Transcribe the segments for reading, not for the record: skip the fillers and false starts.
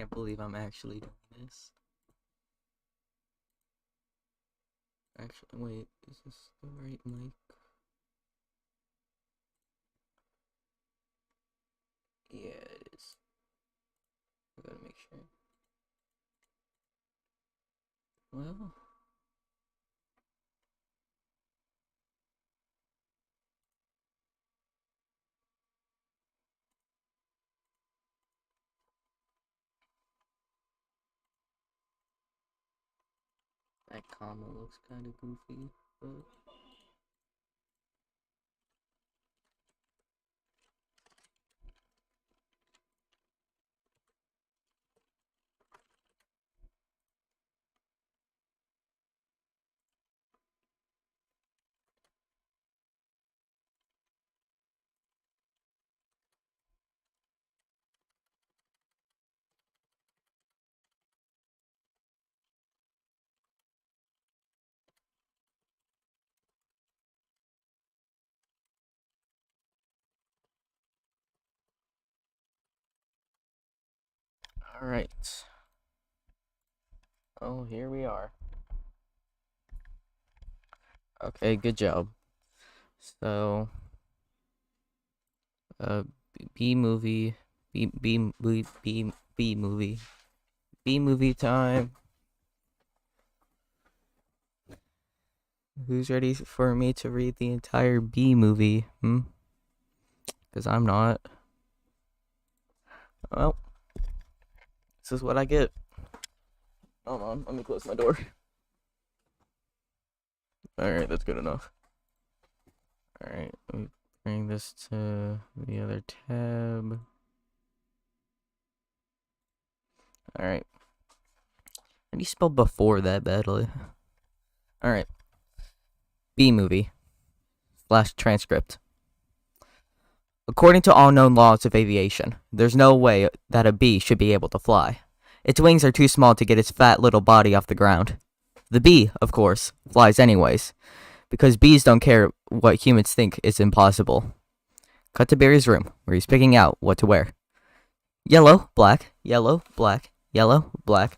Can't believe I'm actually doing this. Actually, wait, is this the right mic? Yeah, it is. I gotta make sure. Well, that comma looks kind of goofy, but alright. Oh, here we are. Okay, good job. So, uh, B movie, B movie time. Who's ready for me to read the entire B movie? Because I'm not. Well, this is what I get. Hold on, let me close my door. Alright, that's good enough. Alright, let me bring this to the other tab. Alright. How do you spell before that badly? Alright. B movie. Flash transcript. According to all known laws of aviation, there's no way that a bee should be able to fly. Its wings are too small to get its fat little body off the ground. The bee, of course, flies anyways, because bees don't care what humans think is impossible. Cut to Barry's room, where he's picking out what to wear. Yellow, black, yellow, black, yellow, black.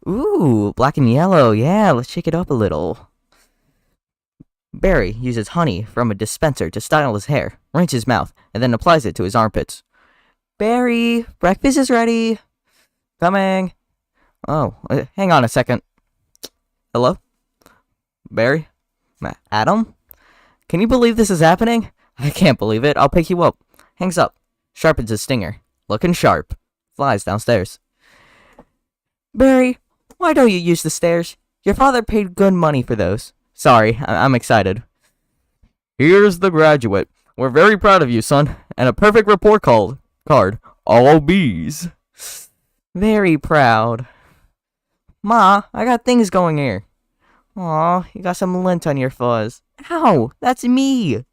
Ooh, black and yellow, yeah, let's shake it up a little. Barry uses honey from a dispenser to style his hair, rinse his mouth, and then applies it to his armpits. Barry, breakfast is ready. Coming. Oh, hang on a second. Hello? Barry? Adam? Can you believe this is happening? I can't believe it. I'll pick you up. Hangs up. Sharpens his stinger. Looking sharp. Flies downstairs. Barry, why don't you use the stairs? Your father paid good money for those. Sorry, I'm excited. Here's the graduate. We're very proud of you, son. And a perfect report card. All B's. Very proud. Ma, I got things going here. Aw, you got some lint on your fuzz. Ow, that's me.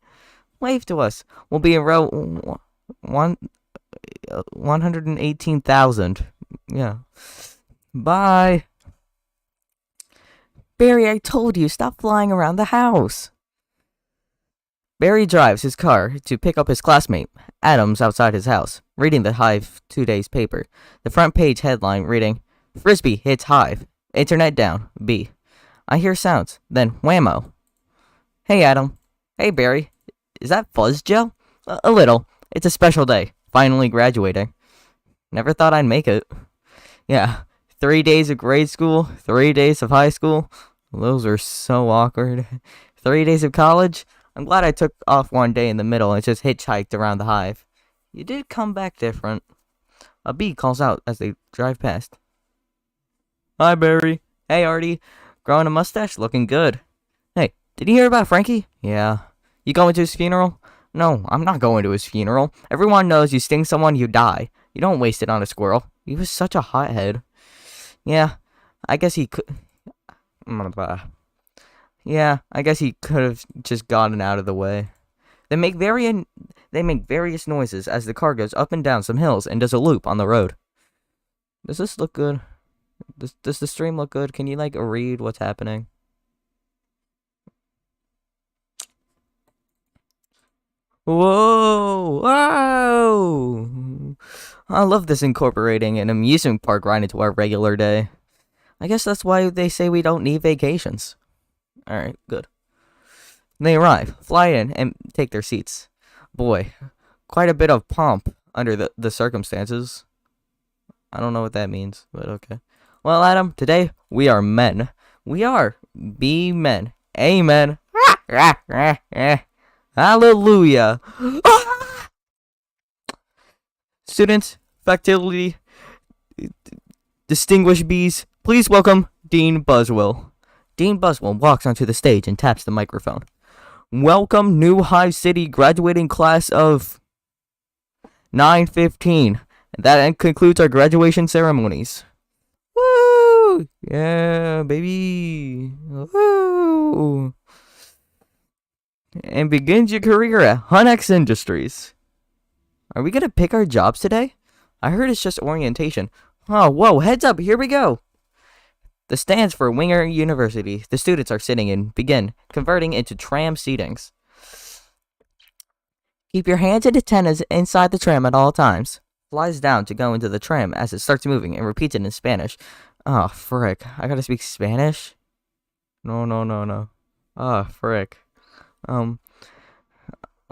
Wave to us. We'll be in row 118,000. Yeah. Bye. Barry, I told you, stop flying around the house. Barry drives his car to pick up his classmate, Adams, outside his house, reading the Hive 2 days paper. The front page headline reading, Frisbee hits Hive. Internet down. B. I hear sounds. Then whammo. Hey, Adam. Hey, Barry. Is that fuzz gel? A little. It's a special day. Finally graduating. Never thought I'd make it. Yeah. 3 days of grade school, 3 days of high school. Those are so awkward. 3 days of college. I'm glad I took off one day in the middle and just hitchhiked around the Hive. You did come back different. A bee calls out as they drive past. Hi, Barry. Hey, Artie. Growing a mustache? Looking good. Hey, did you hear about Frankie? Yeah. You going to his funeral? No, I'm not going to his funeral. Everyone knows you sting someone, you die. You don't waste it on a squirrel. He was such a hothead. Yeah, I guess he could. Yeah, I guess he could have just gotten out of the way. They make various noises as the car goes up and down some hills and does a loop on the road. Does this look good? Does the stream look good? Can you read what's happening? Whoa! Whoa! I love this incorporating an amusement park ride into our regular day. I guess that's why they say we don't need vacations. Alright, good. They arrive, fly in, and take their seats. Boy, quite a bit of pomp under the circumstances. I don't know what that means, but okay. Well, Adam, today we are men. We are be men. Amen. Hallelujah. Students, faculty, distinguished bees, please welcome Dean Buswell. Dean Buswell walks onto the stage and taps the microphone. Welcome, New Hive City graduating class of 915. That concludes our graduation ceremonies. Woo! Yeah, baby. Woo! And begins your career at Hunex Industries. Are we gonna pick our jobs today? I heard it's just orientation. Oh, whoa, heads up, here we go. The stands for Winger University the students are sitting in begin converting into tram seatings. Keep your hands and antennas inside the tram at all times. Flies down to go into the tram as it starts moving and repeats it in Spanish. Oh, frick. I gotta speak Spanish? No. Oh, frick. I'm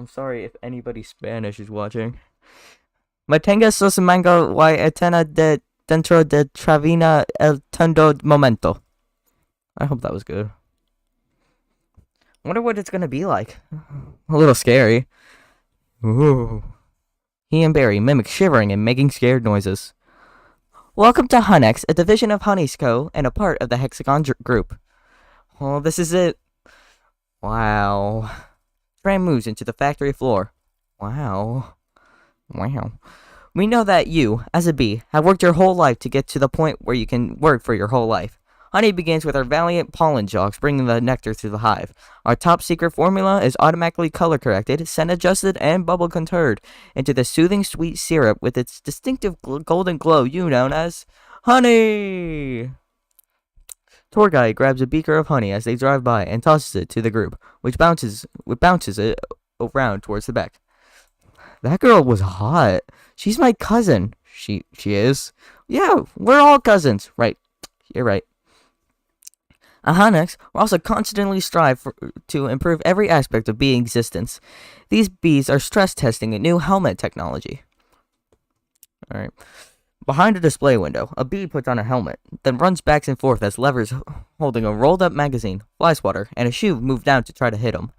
sorry if anybody Spanish is watching. Mantenga sus mango y etena de dentro de travina el tundo momento. I hope that was good. Wonder what it's gonna be like. A little scary. Ooh. He and Barry mimic shivering and making scared noises. Welcome to Hunex, a division of Honey's Co. and a part of the Hexagon Group. Oh, this is it. Wow. Tram moves into the factory floor. Wow. We know that you, as a bee, have worked your whole life to get to the point where you can work for your whole life. Honey begins with our valiant pollen jogs bringing the nectar through the hive. Our top secret formula is automatically color corrected, scent adjusted, and bubble contoured into the soothing sweet syrup with its distinctive golden glow you known as honey. Tour guide grabs a beaker of honey as they drive by and tosses it to the group, which bounces it around towards the back. That girl was hot. She's my cousin. She is? Yeah, we're all cousins. Right. You're right. At Hunex, we also constantly strive to improve every aspect of bee existence. These bees are stress testing a new helmet technology. Alright. Behind a display window, a bee puts on a helmet, then runs back and forth as levers holding a rolled-up magazine, fly swatter, and a shoe move down to try to hit him.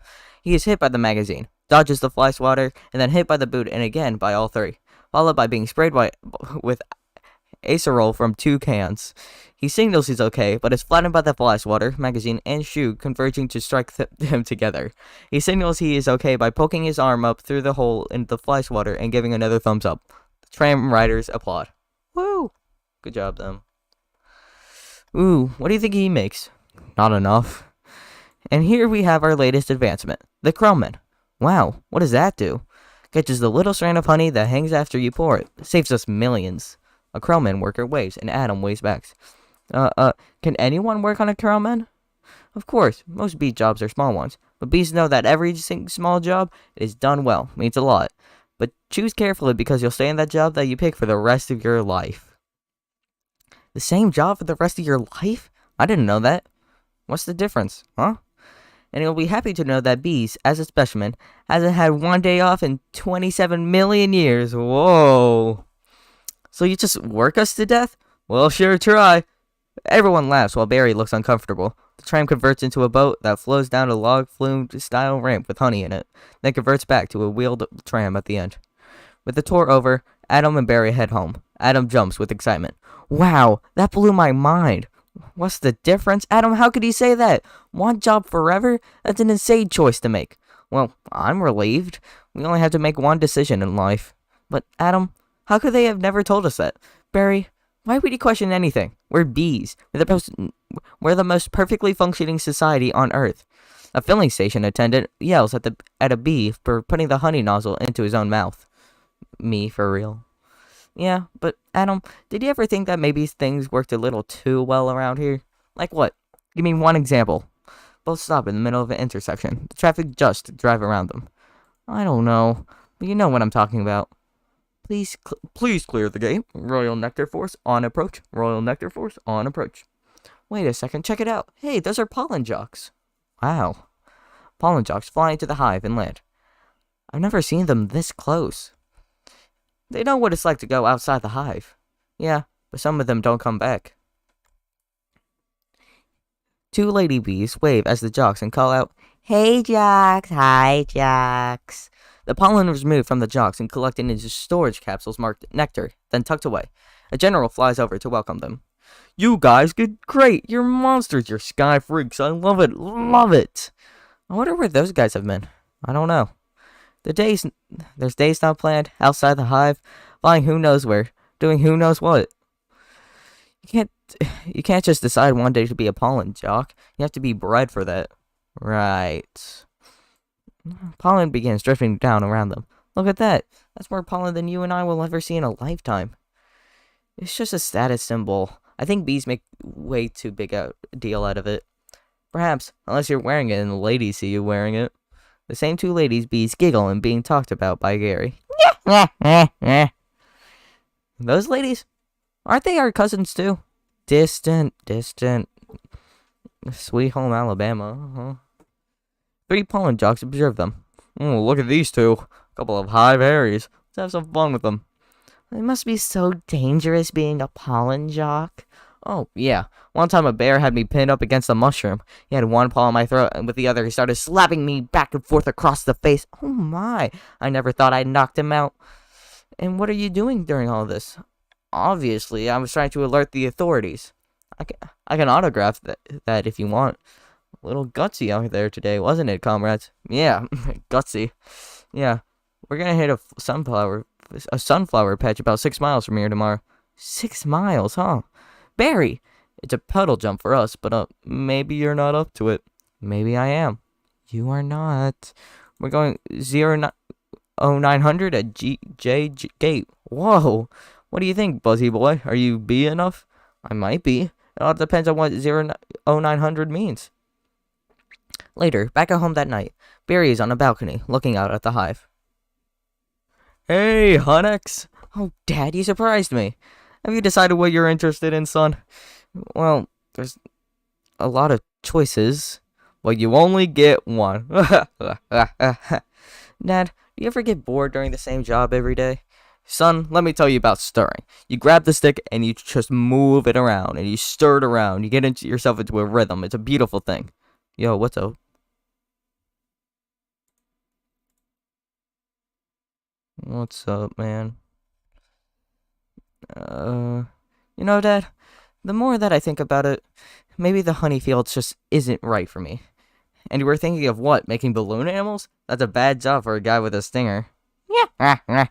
He is hit by the magazine, dodges the fly swatter, and then hit by the boot and again by all three, followed by being sprayed with acerol from 2 cans. He signals he's okay, but is flattened by the fly swatter, magazine, and shoe converging to strike him together. He signals he is okay by poking his arm up through the hole in the fly swatter and giving another thumbs up. The tram riders applaud. Woo! Good job, them. Ooh, what do you think he makes? Not enough. And here we have our latest advancement, the Krellman. Wow, what does that do? Catches the little strand of honey that hangs after you pour it. Saves us millions. A Krellman worker waves, and Adam waves back. Can anyone work on a Krellman? Of course, most bee jobs are small ones, but bees know that every small job is done well, means a lot. But choose carefully because you'll stay in that job that you pick for the rest of your life. The same job for the rest of your life? I didn't know that. What's the difference, huh? And you'll be happy to know that bees, as a specimen, hasn't had one day off in 27 million years. Whoa. So you just work us to death? Well, sure try. Everyone laughs while Barry looks uncomfortable. The tram converts into a boat that flows down a log flume-style ramp with honey in it, then converts back to a wheeled tram at the end. With the tour over, Adam and Barry head home. Adam jumps with excitement. Wow, that blew my mind. What's the difference? Adam, how could he say that? One job forever? That's an insane choice to make. Well, I'm relieved. We only have to make one decision in life. But, Adam, how could they have never told us that? Barry, why would you question anything? We're bees. We're the most perfectly functioning society on Earth. A filling station attendant yells at a bee for putting the honey nozzle into his own mouth. Me, for real. Yeah, but Adam, did you ever think that maybe things worked a little too well around here? Like what? Give me one example. Both stop in the middle of an intersection. The traffic just drive around them. I don't know, but you know what I'm talking about. Please clear the gate. Royal Nectar Force on approach. Royal Nectar Force on approach. Wait a second, check it out. Hey, those are pollen jocks. Wow. Pollen jocks fly into the hive and land. I've never seen them this close. They know what it's like to go outside the hive. Yeah, but some of them don't come back. Two ladybees wave as the jocks and call out, "Hey jocks, hi jocks." The pollen is removed from the jocks and collected into storage capsules marked nectar, then tucked away. A general flies over to welcome them. You guys did great. You're monsters. You're sky freaks. I love it. Love it. I wonder where those guys have been. I don't know. There's days not planned, outside the hive, flying who knows where, doing who knows what. You can't just decide one day to be a pollen jock. You have to be bred for that. Right. Pollen begins drifting down around them. Look at that. That's more pollen than you and I will ever see in a lifetime. It's just a status symbol. I think bees make way too big a deal out of it. Perhaps, unless you're wearing it and the ladies see you wearing it. The same two ladies bees giggle and being talked about by Gary. Those ladies? Aren't they our cousins too? Distant. Sweet home Alabama, huh? 3 pollen jocks observe them. Oh, look at these two. A couple of hive Harrys. Let's have some fun with them. It must be so dangerous being a pollen jock. Oh, yeah. One time a bear had me pinned up against a mushroom. He had one paw on my throat, and with the other he started slapping me back and forth across the face. Oh my. I never thought I'd knocked him out. And what are you doing during all this? Obviously, I was trying to alert the authorities. I can autograph that if you want. A little gutsy out there today, wasn't it, comrades? Yeah, gutsy. Yeah, we're gonna hit a sunflower patch about 6 miles from here tomorrow. 6 miles, huh? Barry! It's a pedal jump for us, but maybe you're not up to it. Maybe I am. You are not. We're going 0900 at J Gate. Whoa! What do you think, Buzzy boy? Are you B enough? I might be. It all depends on what 0900 means. Later, back at home that night, Barry is on a balcony, looking out at the hive. Hey, Hunnex! Oh, Dad, you surprised me. Have you decided what you're interested in, son? Well, there's a lot of choices. Well, you only get one. Dad, do you ever get bored doing the same job every day? Son, let me tell you about stirring. You grab the stick and you just move it around, and you stir it around. You get yourself into a rhythm. It's a beautiful thing. Yo, what's up? What's up, man? Dad, the more that I think about it, maybe the honey fields just isn't right for me. And you were thinking of what? Making balloon animals? That's a bad job for a guy with a stinger. Yeah.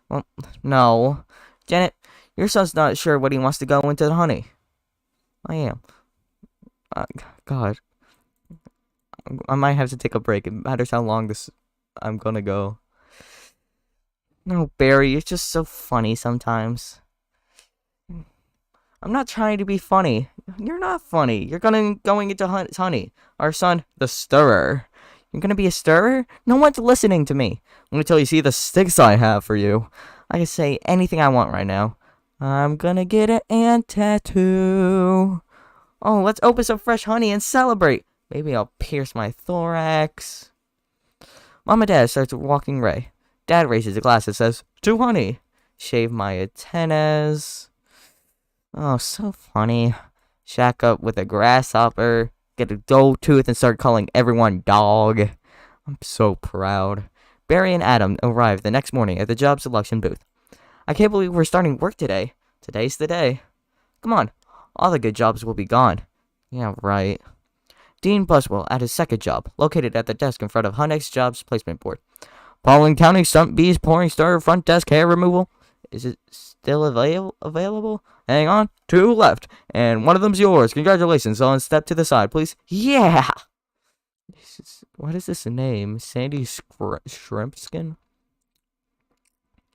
Well, no. Janet, your son's not sure what he wants to go into the honey. I am. God. I might have to take a break. It matters how long I'm gonna go. No, Barry, you're just so funny sometimes. I'm not trying to be funny. You're not funny. You're going into honey. Our son, the stirrer. You're gonna be a stirrer? No one's listening to me. Wait till you see the sticks I have for you. I can say anything I want right now. I'm gonna get an ant tattoo. Oh, let's open some fresh honey and celebrate. Maybe I'll pierce my thorax. Mom and Dad starts walking Ray. Dad raises a glass and says, "To honey." Shave my antennas. Oh, so funny. Shack up with a grasshopper. Get a gold tooth and start calling everyone dog. I'm so proud. Barry and Adam arrive the next morning at the job selection booth. I can't believe we're starting work today. Today's the day. Come on. All the good jobs will be gone. Yeah, right. Dean Buswell at his second job, located at the desk in front of Hunnex Jobs Placement Board. Pollen counting, stump bees, pouring starter, front desk, hair removal. Is it still available? Hang on. 2 left. And one of them's yours. Congratulations. So step to the side, please. Yeah! What is this name? Sandy Shrimpskin?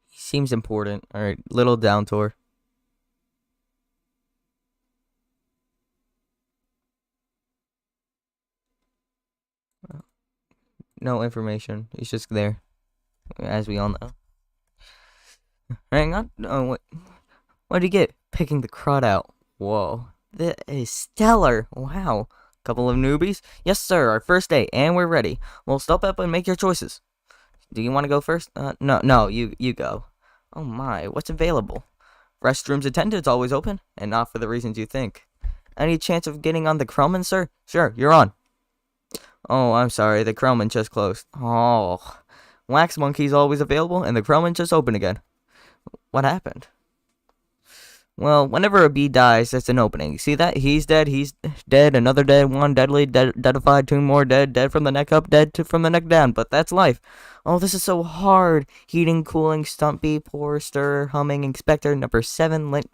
He seems important. Alright, little down tour. No information. He's just there. As we all know. Hang on. What'd you get? Picking the crud out. Whoa. That is stellar. Wow. Couple of newbies? Yes, sir. Our first day, and we're ready. Well, step up and make your choices. Do you want to go first? No, you go. Oh my, what's available? Restrooms attendant's always open, and not for the reasons you think. Any chance of getting on the Krellman, sir? Sure, you're on. Oh, I'm sorry, the Krellman just closed. Oh. Wax Monkey's always available, and the Krellman just opened again. What happened? Well, whenever a bee dies, that's an opening. See that? He's dead, another dead, one deadly, deadified, two more dead from the neck up, from the neck down, but that's life. Oh, this is so hard. Heating, cooling, stump bee, pour, stir, humming, inspector, number 7, lint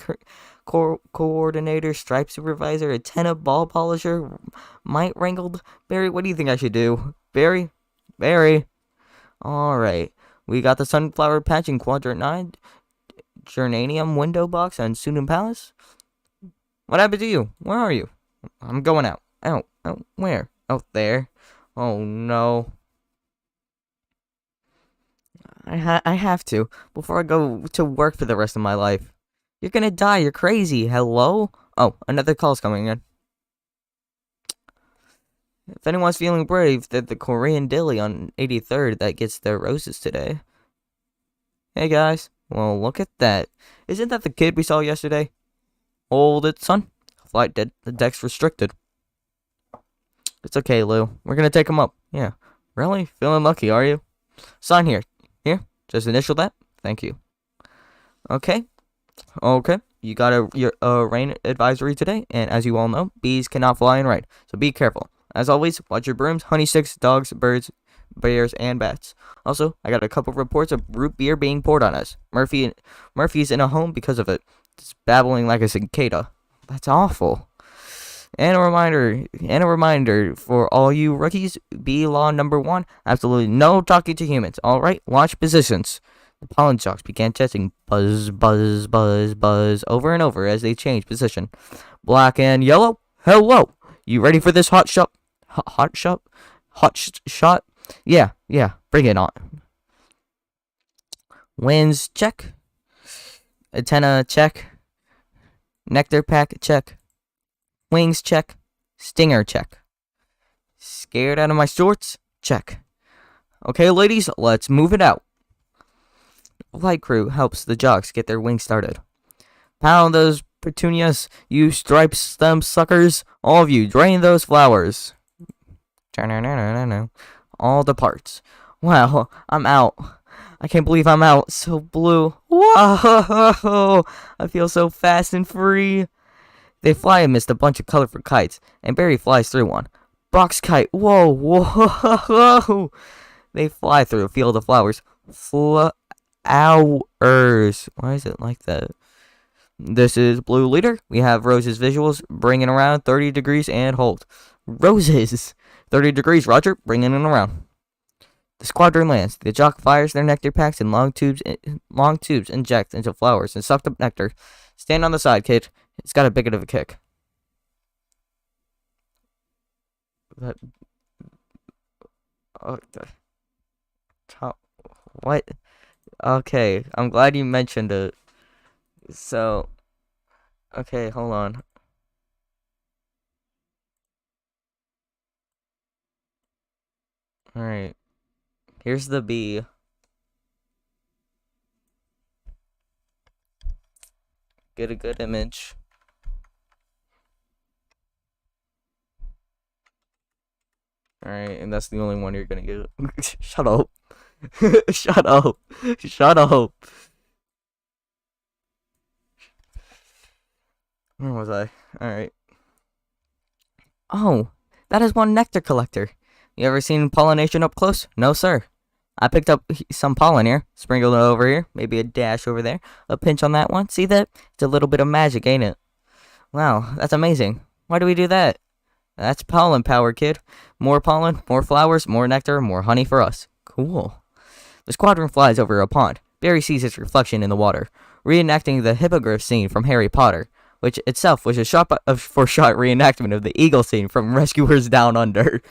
coordinator, stripe supervisor, antenna, ball polisher, mite wrangled. Barry, what do you think I should do? Barry? Alright. We got the sunflower patch in quadrant 9. Geranium window box on Sunan Palace? What happened to you? Where are you? I'm going out. Out. Where? Out there. Oh no. I have to before I go to work for the rest of my life. You're gonna die. You're crazy. Hello? Oh, another call's coming in. If anyone's feeling brave, they're the Korean dilly on 83rd that gets their roses today. Hey guys. Well, look at that. Isn't that the kid we saw yesterday? Hold it, son. Flight dead. The deck's restricted. It's okay, Lou. We're gonna take him up. Yeah. Really? Feeling lucky, are you? Sign here. Here. Just initial that. Thank you. Okay. You got a rain advisory today, and as you all know, bees cannot fly and ride. So be careful. As always, watch your brooms, honey sticks, dogs, birds, bears, and bats. Also, I got a couple reports of root beer being poured on us. Murphy's in a home because of it. It's babbling like a cicada. That's awful. And a reminder for all you rookies, bee law number 1, absolutely no talking to humans. Alright, watch positions. The pollen stalks began testing buzz, buzz, buzz, buzz over and over as they changed position. Black and yellow, hello. You ready for this hot shot? Hot shot? Yeah, bring it on. Wings, check. Antenna, check. Nectar pack, check. Wings, check. Stinger, check. Scared out of my shorts? Check. Okay, ladies, let's move it out. Flight crew helps the jocks get their wings started. Pound those petunias, you striped stem suckers. All of you, drain those flowers. All the parts. Wow, I'm out. I can't believe I'm out. So blue. Whoa! I feel so fast and free. They fly amidst a bunch of colorful kites, and Barry flies through one. Box kite. Whoa! They fly through a field of flowers. Flowers. Why is it like that? This is Blue Leader. We have Rose's visuals. Bringing around 30 degrees and hold. Roses. 30 degrees, Roger. Bringing it around. The squadron lands. The jock fires their nectar packs in long tubes inject into flowers and suck up nectar. Stand on the side, kid. It's got a bit of a kick. What? Okay, I'm glad you mentioned it. So, okay, hold on. Alright. Here's the bee. Get a good image. Alright, and that's the only one you're gonna get. Shut up. Shut up. Shut up. Where was I? Alright. Oh, that is one nectar collector. You ever seen pollination up close? No, sir. I picked up some pollen here. Sprinkled it over here. Maybe a dash over there. A pinch on that one. See that? It's a little bit of magic, ain't it? Wow, that's amazing. Why do we do that? That's pollen power, kid. More pollen, more flowers, more nectar, more honey for us. Cool. The squadron flies over a pond. Barry sees its reflection in the water, reenacting the hippogriff scene from Harry Potter, which itself was a shot-for-shot reenactment of the eagle scene from Rescuers Down Under.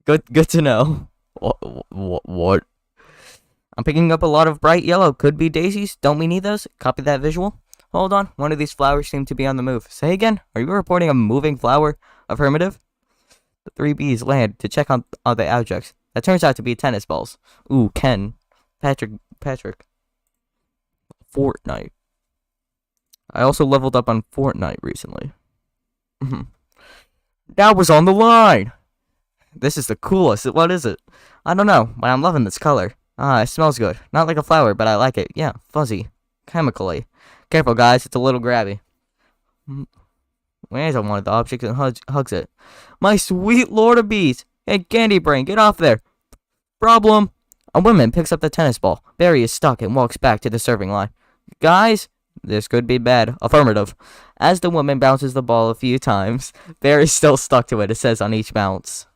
Good to know. What? I'm picking up a lot of bright yellow. Could be daisies. Don't we need those? Copy that visual. Hold on. One of these flowers seem to be on the move. Say again. Are you reporting a moving flower? Affirmative. The three bees land to check on the objects. That turns out to be tennis balls. Ooh, Ken. Patrick. Fortnite. I also leveled up on Fortnite recently. That was on the line! This is the coolest. What is it? I don't know, but I'm loving this color. It smells good. Not like a flower, but I like it. Yeah, fuzzy. Chemically. Careful, guys. It's a little grabby. Where's one of the objects and hugs it? My sweet lord of bees! Hey, Candy Brain, get off there! Problem! A woman picks up the tennis ball. Barry is stuck and walks back to the serving line. Guys, this could be bad. Affirmative. As the woman bounces the ball a few times, Barry's still stuck to it, it says on each bounce.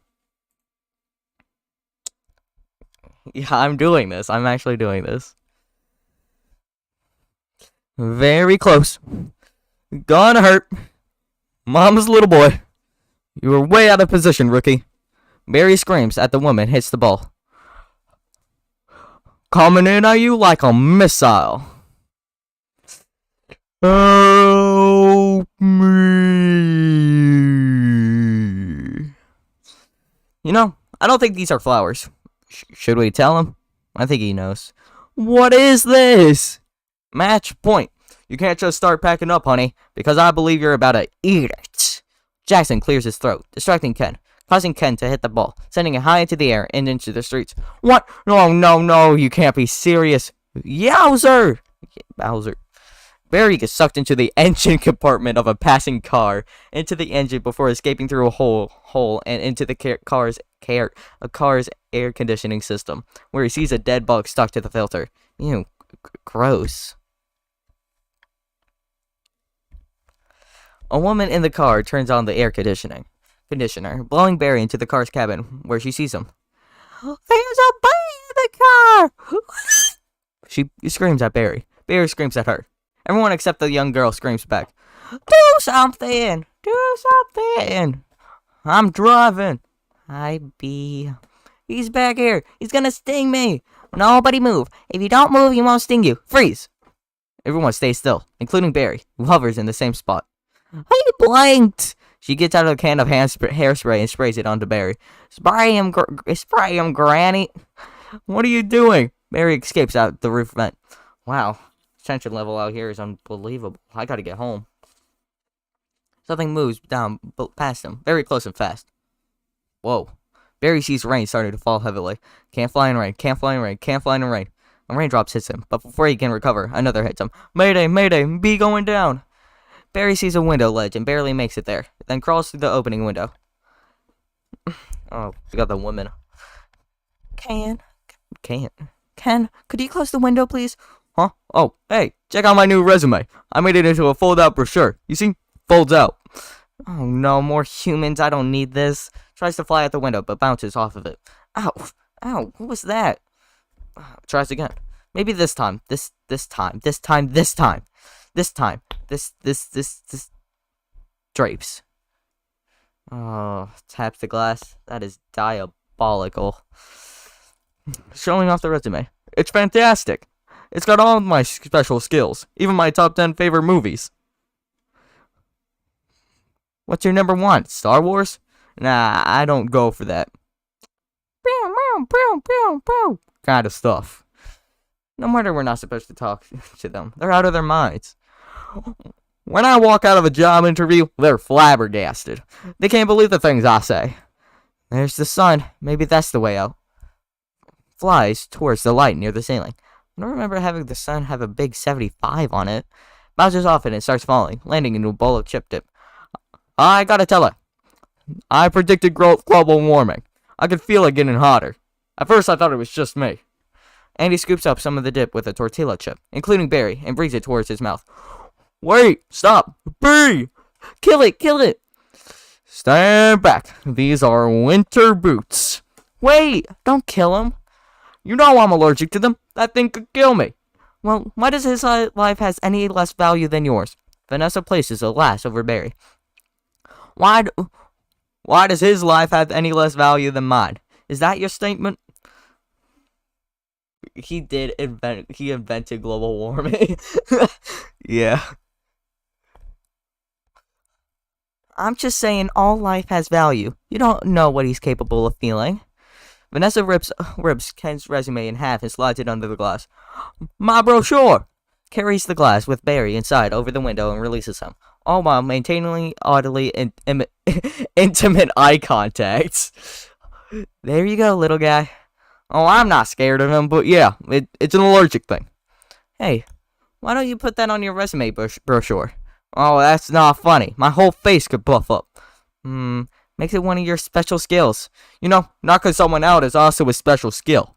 Yeah, I'm doing this. I'm actually doing this. Very close. Gonna hurt. Mama's little boy. You were way out of position, rookie. Barry screams at the woman, hits the ball. Coming in at you like a missile. Help me. You know, I don't think these are flowers. Should we tell him? I think he knows. What is this? Match point. You can't just start packing up, honey, because I believe you're about to eat it. Jackson clears his throat, distracting Ken, causing Ken to hit the ball, sending it high into the air and into the streets. What? No, you can't be serious. Yowzer! Bowser. Barry gets sucked into the engine compartment of a passing car, into the engine before escaping through a hole and into the car's air conditioning system, where he sees a dead bug stuck to the filter. Ew, gross. A woman in the car turns on the air conditioner, blowing Barry into the car's cabin, where she sees him. There's a bee in the car! She screams at Barry. Barry screams at her. Everyone except the young girl screams back. Do something! Do something! I'm driving. Hi, bee. He's back here. He's gonna sting me. Nobody move. If you don't move, he won't sting you. Freeze! Everyone stays still, including Barry, who hovers in the same spot. He blinked! She gets out a can of hairspray and sprays it onto Barry. Spray him, Granny. What are you doing? Barry escapes out the roof vent. Wow, tension level out here is unbelievable. I gotta get home. Something moves down past him, very close and fast. Whoa. Barry sees rain starting to fall heavily. Can't fly in rain, can't fly in rain, can't fly in rain. A raindrop hits him, but before he can recover, another hits him. Mayday, mayday, bee going down. Barry sees a window ledge and barely makes it there, then crawls through the opening window. Oh, we got the woman. Ken, could you close the window, please? Huh? Oh, hey, check out my new resume. I made it into a fold-out brochure. You see? Folds out. Oh no, more humans. I don't need this. Tries to fly out the window, but bounces off of it. Ow, what was that? Tries again. Maybe this time. This time. Drapes. Oh, taps the glass. That is diabolical. Showing off the resume. It's fantastic. It's got all of my special skills, even my top 10 favorite movies. What's your number one? Star Wars? Nah, I don't go for that kind of stuff. No wonder we're not supposed to talk to them. They're out of their minds. When I walk out of a job interview, they're flabbergasted. They can't believe the things I say. There's the sun. Maybe that's the way out. Flies towards the light near the ceiling. I don't remember having the sun have a big 75 on it. Bounces off it and starts falling, landing into a bowl of chip dip. I gotta tell her. I predicted global warming. I could feel it getting hotter. At first I thought it was just me. Andy scoops up some of the dip with a tortilla chip, including Barry, and brings it towards his mouth. Wait! Stop! Bee! Kill it! Stand back. These are winter boots. Wait! Don't kill him. You know I'm allergic to them. That thing could kill me. Well, why does his life has any less value than yours? Vanessa places a lash over Barry. Why does his life have any less value than mine? Is that your statement? he invented global warming. Yeah. I'm just saying all life has value. You don't know what he's capable of feeling. Vanessa rips Ken's resume in half and slides it under the glass. My brochure! Carries the glass with Barry inside over the window and releases him, all while maintaining oddly intimate eye contact. There you go, little guy. Oh, I'm not scared of him, but yeah, it's an allergic thing. Hey, why don't you put that on your resume brochure? Oh, that's not funny. My whole face could buff up. Makes it one of your special skills. You know, knocking someone out is also a special skill.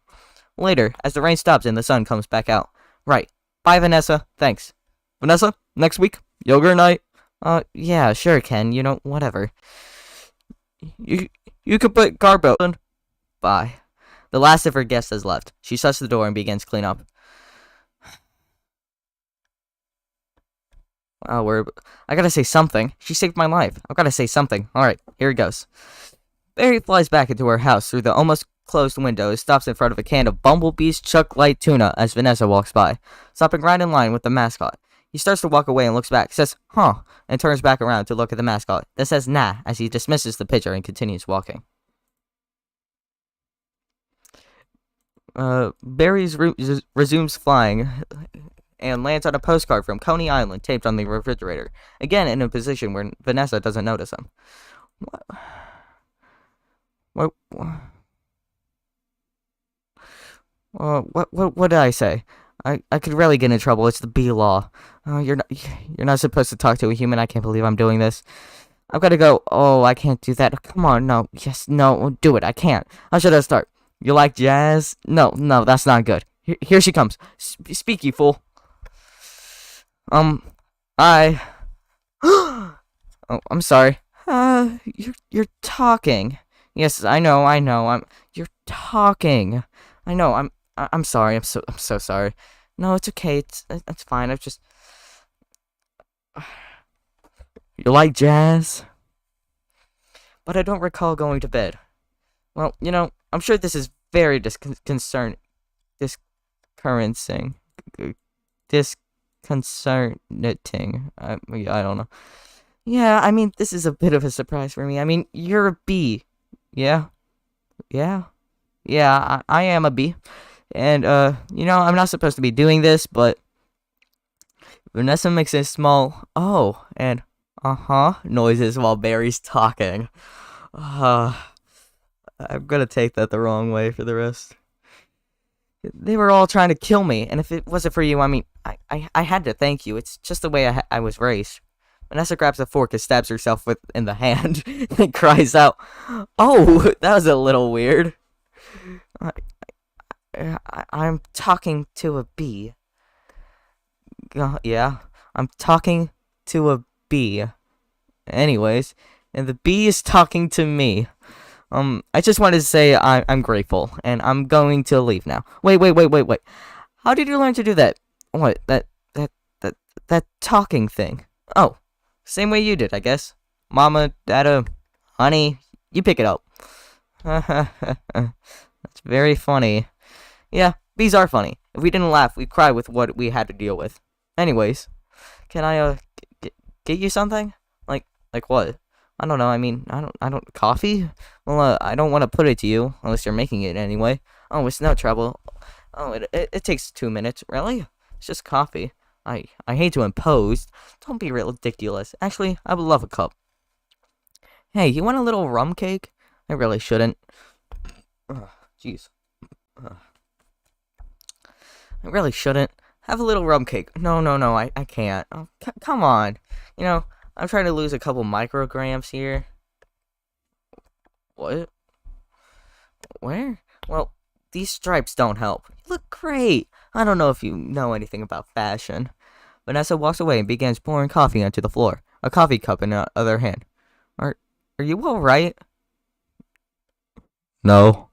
Later, as the rain stops and the sun comes back out. Right. Bye, Vanessa. Thanks. Vanessa, next week, yoga night. Yeah, sure, Ken. You know, whatever. You could put Garbo. Bye. The last of her guests has left. She shuts the door and begins clean up. Wow, I gotta say something. She saved my life. I've gotta say something. Alright, here it goes. Barry flies back into her house through the almost closed window and stops in front of a can of Bumblebee's Chuck Light Tuna as Vanessa walks by, stopping right in line with the mascot. He starts to walk away and looks back, says, huh, and turns back around to look at the mascot, then says nah as he dismisses the picture and continues walking. Barry resumes flying and lands on a postcard from Coney Island taped on the refrigerator, again in a position where Vanessa doesn't notice him. What did I say? I could really get in trouble. It's the B law. You're not supposed to talk to a human. I can't believe I'm doing this. I've got to go. Oh, I can't do that. Come on, no. Yes, no, do it. I can't. How should I start? You like jazz? No, that's not good. Here she comes. Speak, you fool. I... Oh, I'm sorry. You're talking. Yes, I know. You're talking. I know. I'm sorry. I'm so sorry. No, it's okay. It's fine. I've just... You like jazz? But I don't recall going to bed. Well, you know, I'm sure this is very disconcerting. I don't know. Yeah, I mean, this is a bit of a surprise for me. I mean, you're a bee. Yeah, I am a bee. And, you know, I'm not supposed to be doing this, but Vanessa makes a small and noises while Barry's talking. I'm gonna take that the wrong way for the rest. They were all trying to kill me, and if it wasn't for you, I mean, I had to thank you. It's just the way I was raised. Vanessa grabs a fork and stabs herself in the hand, and cries out, "Oh, that was a little weird." I'm talking to a bee. Yeah, I'm talking to a bee. Anyways, and the bee is talking to me. I just wanted to say I'm grateful, and I'm going to leave now. Wait. How did you learn to do that? What, that talking thing? Oh, same way you did, I guess. Mama, Dada, honey, you pick it up. That's very funny. Yeah, bees are funny. If we didn't laugh, we'd cry with what we had to deal with. Anyways, can I, get you something? Like what? I don't know, I mean, coffee? Well, I don't want to put it to you, unless you're making it anyway. Oh, it's no trouble. Oh, it takes 2 minutes. Really? It's just coffee. I hate to impose. Don't be ridiculous. Actually, I would love a cup. Hey, you want a little rum cake? I really shouldn't. Jeez. I really shouldn't. Have a little rum cake. No, I can't. Oh, come on. You know, I'm trying to lose a couple micrograms here. What? Where? Well, these stripes don't help. You look great. I don't know if you know anything about fashion. Vanessa walks away and begins pouring coffee onto the floor, a coffee cup in the other hand. Are you all right? No.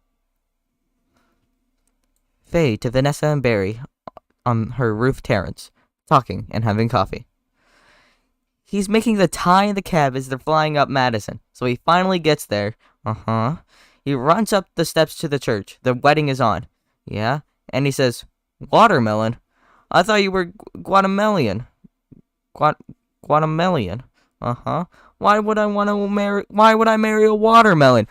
Fade to Vanessa and Barry on her roof terrace, talking and having coffee. He's making the tie in the cab as they're flying up Madison, so he finally gets there. He runs up the steps to the church. The wedding is on. Yeah, And he says, watermelon? I thought you were Guatemalian. Guat Guatemalian. Uh-huh. Why would I marry a watermelon?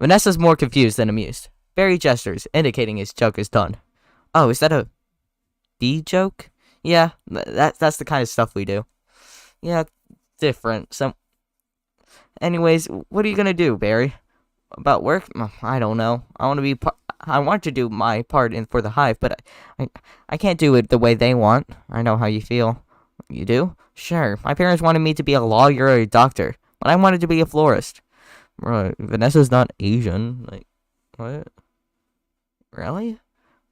Vanessa's more confused than amused. Barry gestures, indicating his joke is done. Oh, is that a bee joke? Yeah, that's the kind of stuff we do. Yeah, different. So, anyways, what are you gonna do, Barry? About work? I don't know. I want to do my part for the hive, but I can't do it the way they want. I know how you feel. You do? Sure. My parents wanted me to be a lawyer or a doctor, but I wanted to be a florist. Right. Vanessa's not Asian. Like, what? Really?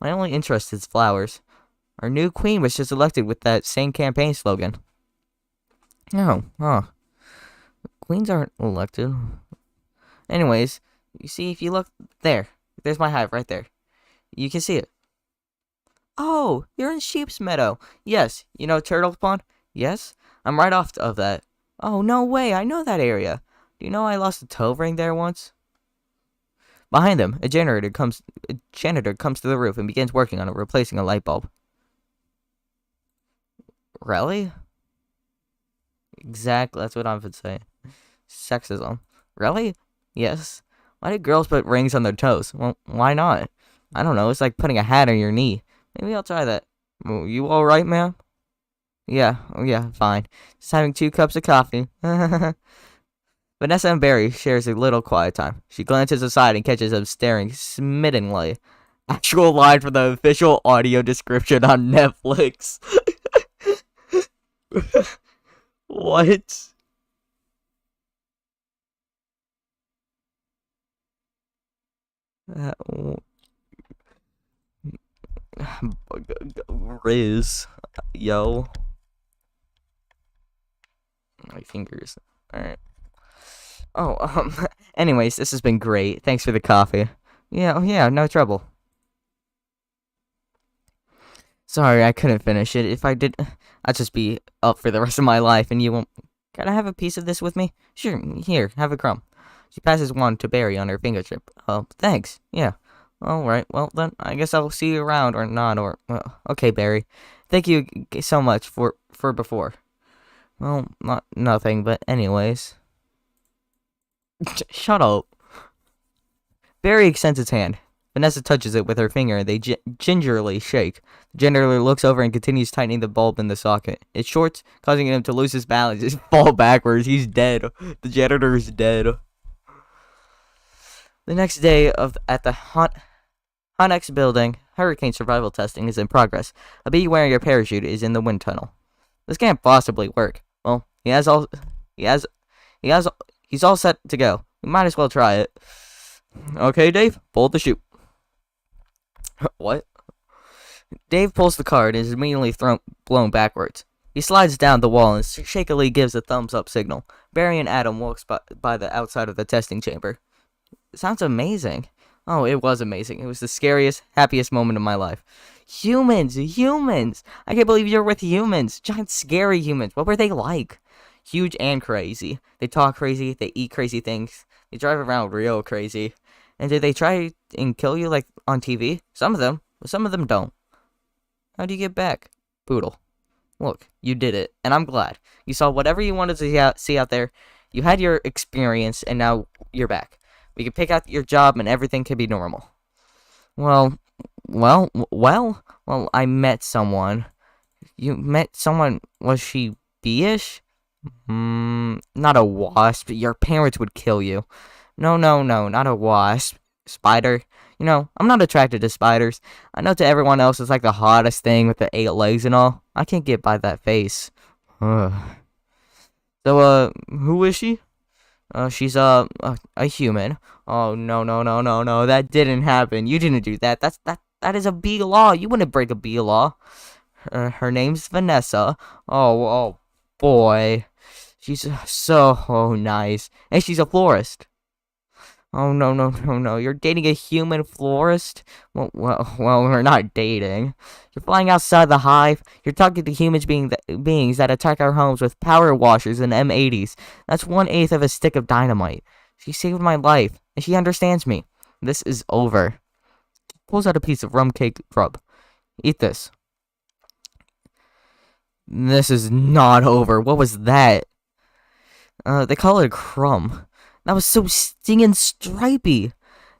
My only interest is flowers. Our new queen was just elected with that same campaign slogan. Oh, huh. Queens aren't elected. Anyways, you see, if you look there's my hive right there. You can see it. Oh, you're in Sheep's Meadow. Yes, you know Turtle Pond? Yes, I'm right off of that. Oh, no way, I know that area. Do you know I lost a toe ring there once? Behind them, a janitor comes to the roof and begins working on it, replacing a light bulb. Really? Exactly, that's what I would say. Sexism. Really? Yes. Why do girls put rings on their toes? Well, why not? I don't know, it's like putting a hat on your knee. Maybe I'll try that. You alright, ma'am? Yeah, fine. Just having 2 cups of coffee. Vanessa and Barry shares a little quiet time. She glances aside and catches him staring smitten,ly. Actual line from the official audio description on Netflix. What? Riz. Yo. My fingers. Alright. Oh, anyways, this has been great. Thanks for the coffee. Yeah, no trouble. Sorry, I couldn't finish it. If I did, I'd just be up for the rest of my life, and you won't... Can I have a piece of this with me? Sure, here, have a crumb. She passes one to Barry on her fingertip. Oh, thanks. Yeah. Alright, well then, I guess I'll see you around, or not, or... Well, okay, Barry. Thank you so much for before. Well, nothing, but anyways... Shut up. Barry extends his hand. Vanessa touches it with her finger and they gingerly shake. The janitor looks over and continues tightening the bulb in the socket. It shorts, causing him to lose his balance and fall backwards. He's dead. The janitor is dead. The next day at the Honex building, hurricane survival testing is in progress. A bee wearing a parachute is in the wind tunnel. This can't possibly work. Well, he's all set to go. We might as well try it. Okay, Dave, pull the chute. What? Dave pulls the card and is immediately blown backwards. He slides down the wall and shakily gives a thumbs-up signal. Barry and Adam walks by the outside of the testing chamber. Sounds amazing. Oh, it was amazing. It was the scariest, happiest moment of my life. Humans! I can't believe you're with humans. Giant, scary humans. What were they like? Huge and crazy. They talk crazy. They eat crazy things. They drive around real crazy. And did they try and kill you like on TV? Some of them, but some of them don't. How do you get back? Poodle. Look, you did it, and I'm glad. You saw whatever you wanted to see out there. You had your experience, and now you're back. We can pick out your job, and everything can be normal. Well, I met someone. You met someone, was she bee-ish? Not a wasp. Your parents would kill you. No, not a wasp. Spider. You know, I'm not attracted to spiders. I know to everyone else it's like the hottest thing with the 8 legs and all. I can't get by that face. Ugh. So, who is she? She's, a human. Oh, no, that didn't happen. You didn't do that. That is a bee law. You wouldn't break a bee law. Her name's Vanessa. Oh, boy. She's so nice. And she's a florist. Oh, no, no, no, no. You're dating a human florist? Well, we're not dating. You're flying outside the hive. You're talking to beings that attack our homes with power washers and M80s. That's 1/8 of a stick of dynamite. She saved my life, and she understands me. This is over. Pulls out a piece of rum cake rub. Eat this. This is not over. What was that? They call it a crumb. That was so stinging stripy.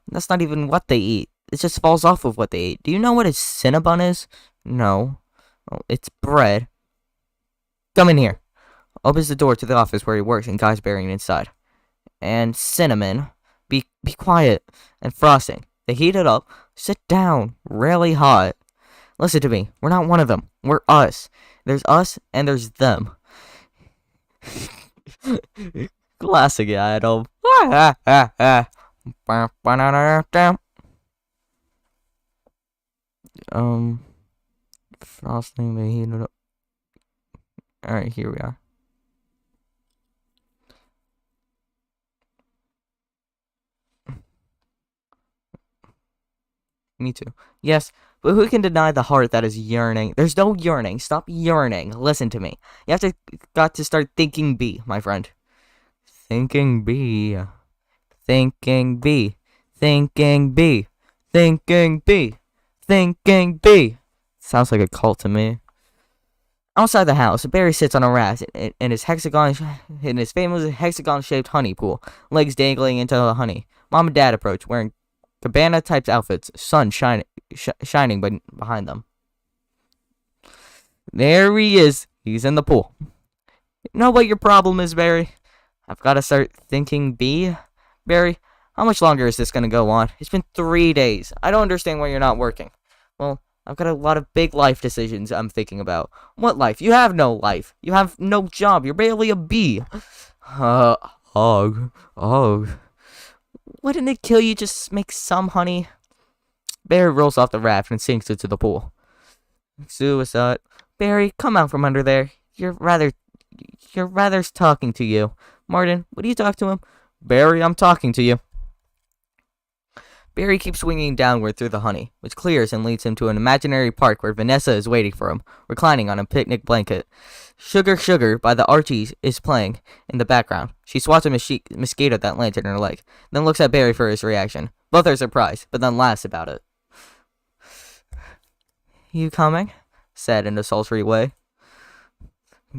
That's not even what they eat. It just falls off of what they eat. Do you know what a Cinnabon is? No. Oh, it's bread. Come in here. Opens the door to the office where he works and Guy's burying inside. And cinnamon. Be quiet. And frosting. They heat it up. Sit down. Really hot. Listen to me. We're not one of them. We're us. There's us and there's them. Classic idol. Frosting, they heat it up. Alright, here we are. Me too. Yes, but who can deny the heart that is yearning? There's no yearning. Stop yearning. Listen to me. You have got to start thinking B, my friend. Thinking B. Thinking B. Thinking B. Thinking B. Thinking B. Sounds like a cult to me. Outside the house, Barry sits on a raft in his famous hexagon-shaped honey pool, legs dangling into the honey. Mom and Dad approach, wearing cabana-type outfits, sun shining behind them. There he is. He's in the pool. You know what your problem is, Barry? I've got to start thinking B. Barry, how much longer is this going to go on? It's been 3 days. I don't understand why you're not working. Well, I've got a lot of big life decisions I'm thinking about. What life? You have no life. You have no job. You're barely a bee. Ugh. Wouldn't it kill you just make some honey? Barry rolls off the raft and sinks into the pool. Suicide. Barry, come out from under there. You're rather talking to you. Martin, would you talk to him? Barry, I'm talking to you. Barry keeps swinging downward through the honey, which clears and leads him to an imaginary park where Vanessa is waiting for him, reclining on a picnic blanket. Sugar Sugar by the Archies is playing in the background. She swats a mosquito that lands in her leg, then looks at Barry for his reaction. Both are surprised, but then laughs about it. You coming? Said in a sultry way.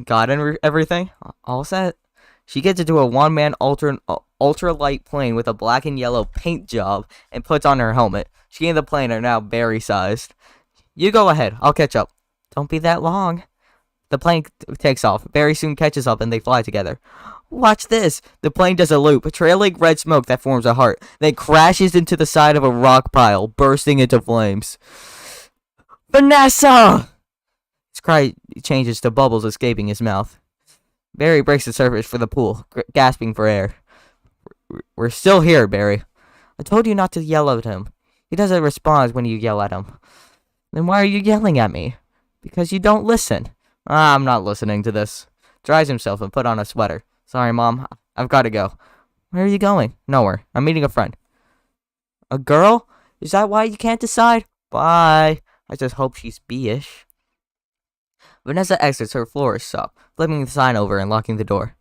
Got everything? All set? She gets into a one-man ultra-light plane with a black and yellow paint job and puts on her helmet. She and the plane are now Barry-sized. You go ahead. I'll catch up. Don't be that long. The plane takes off. Barry soon catches up and they fly together. Watch this. The plane does a loop, trailing red smoke that forms a heart, then crashes into the side of a rock pile, bursting into flames. Vanessa! His cry changes to bubbles escaping his mouth. Barry breaks the surface for the pool, gasping for air. We're still here, Barry. I told you not to yell at him. He doesn't respond when you yell at him. Then why are you yelling at me? Because you don't listen. I'm not listening to this. Dries himself and put on a sweater. Sorry, Mom. I've got to go. Where are you going? Nowhere. I'm meeting a friend. A girl? Is that why you can't decide? Bye. I just hope she's B-ish. Vanessa exits her florist shop, flipping the sign over and locking the door.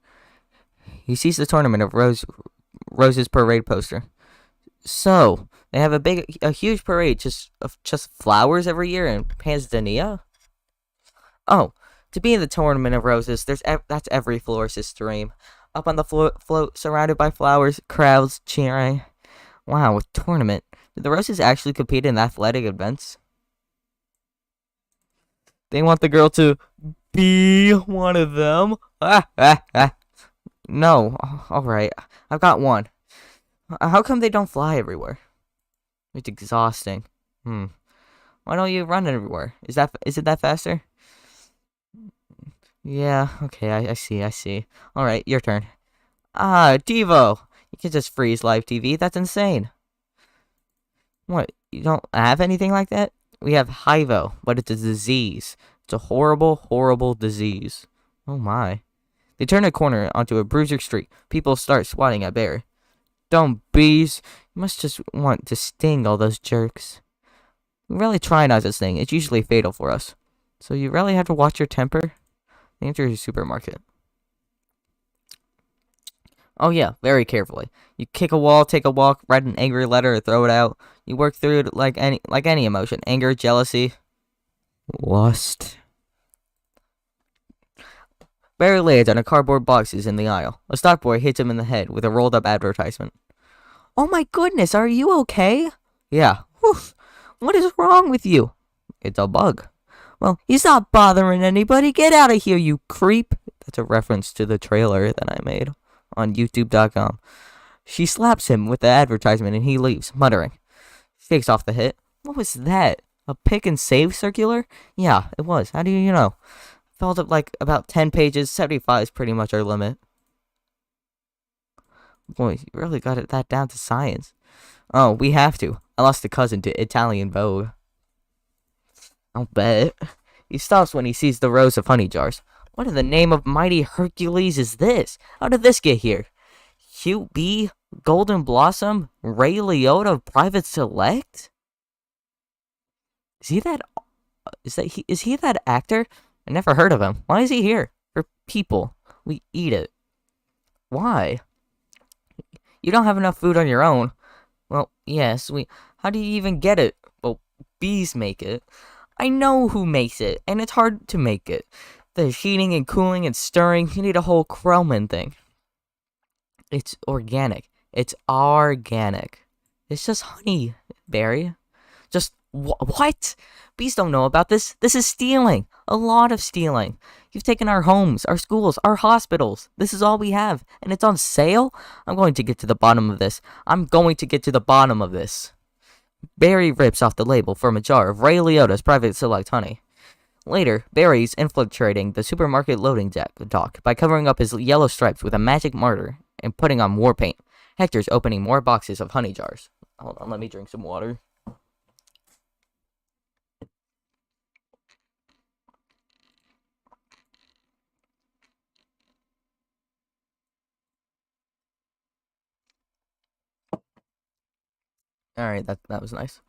He sees the tournament of Rose's parade poster. So, they have a huge parade of flowers every year in Tanzania? Oh, to be in the tournament of roses, that's every florist's dream. Up on the float, surrounded by flowers, crowds cheering. Wow, a tournament. Did the Roses actually compete in athletic events? They want the girl to be one of them. No, alright. I've got one. How come they don't fly everywhere? It's exhausting. Why don't you run everywhere? Isn't that faster? Yeah, okay, I see. Alright, your turn. Devo! You can just freeze live TV. That's insane. What? You don't have anything like that? We have Hivo, but it's a disease. It's a horrible, horrible disease. Oh my. They turn a corner onto a bruiser street. People start swatting at Barry. dumb bees. You must just want to sting all those jerks. We really try not to sting. It's usually fatal for us. So you really have to watch your temper? Enter your supermarket. Oh yeah, very carefully. You kick a wall, take a walk, write an angry letter, or throw it out. You work through it like any emotion. Anger, jealousy, lust. Barry lands on a cardboard boxes in the aisle. A stock boy hits him in the head with a rolled up advertisement. Oh my goodness, are you okay? Yeah. Whew. What is wrong with you? It's a bug. Well, he's not bothering anybody. Get out of here, you creep. That's a reference to the trailer that I made on youtube.com. She slaps him with the advertisement and he leaves, muttering. Shakes off the hit. What was that? A pick and save circular? Yeah, it was. How do you know? Filled up like about 10 pages. 75 is pretty much our limit. Boy, you really got that down to science. Oh, we have to. I lost a cousin to Italian Vogue. I'll bet. He stops when he sees the rows of honey jars. What in the name of mighty Hercules is this? How did this get here? Cute Bee, Golden Blossom, Ray Liotta, Private Select? Is he that actor? I never heard of him. Why is he here? For people. We eat it. Why? You don't have enough food on your own. Well, yes, how do you even get it? Well, bees make it. I know who makes it, and it's hard to make it. The heating and cooling and stirring, you need a whole Krellman thing. It's organic. It's organic. It's just honey, Barry. Just, what? Bees don't know about this. This is stealing. A lot of stealing. You've taken our homes, our schools, our hospitals. This is all we have, and it's on sale? I'm going to get to the bottom of this. I'm going to get to the bottom of this. Barry rips off the label from a jar of Ray Liotta's Private Select honey. Later, Barry's infiltrating the supermarket loading dock by covering up his yellow stripes with a magic marker and putting on war paint. Hector's opening more boxes of honey jars. Hold on, let me drink some water. Alright, that was nice.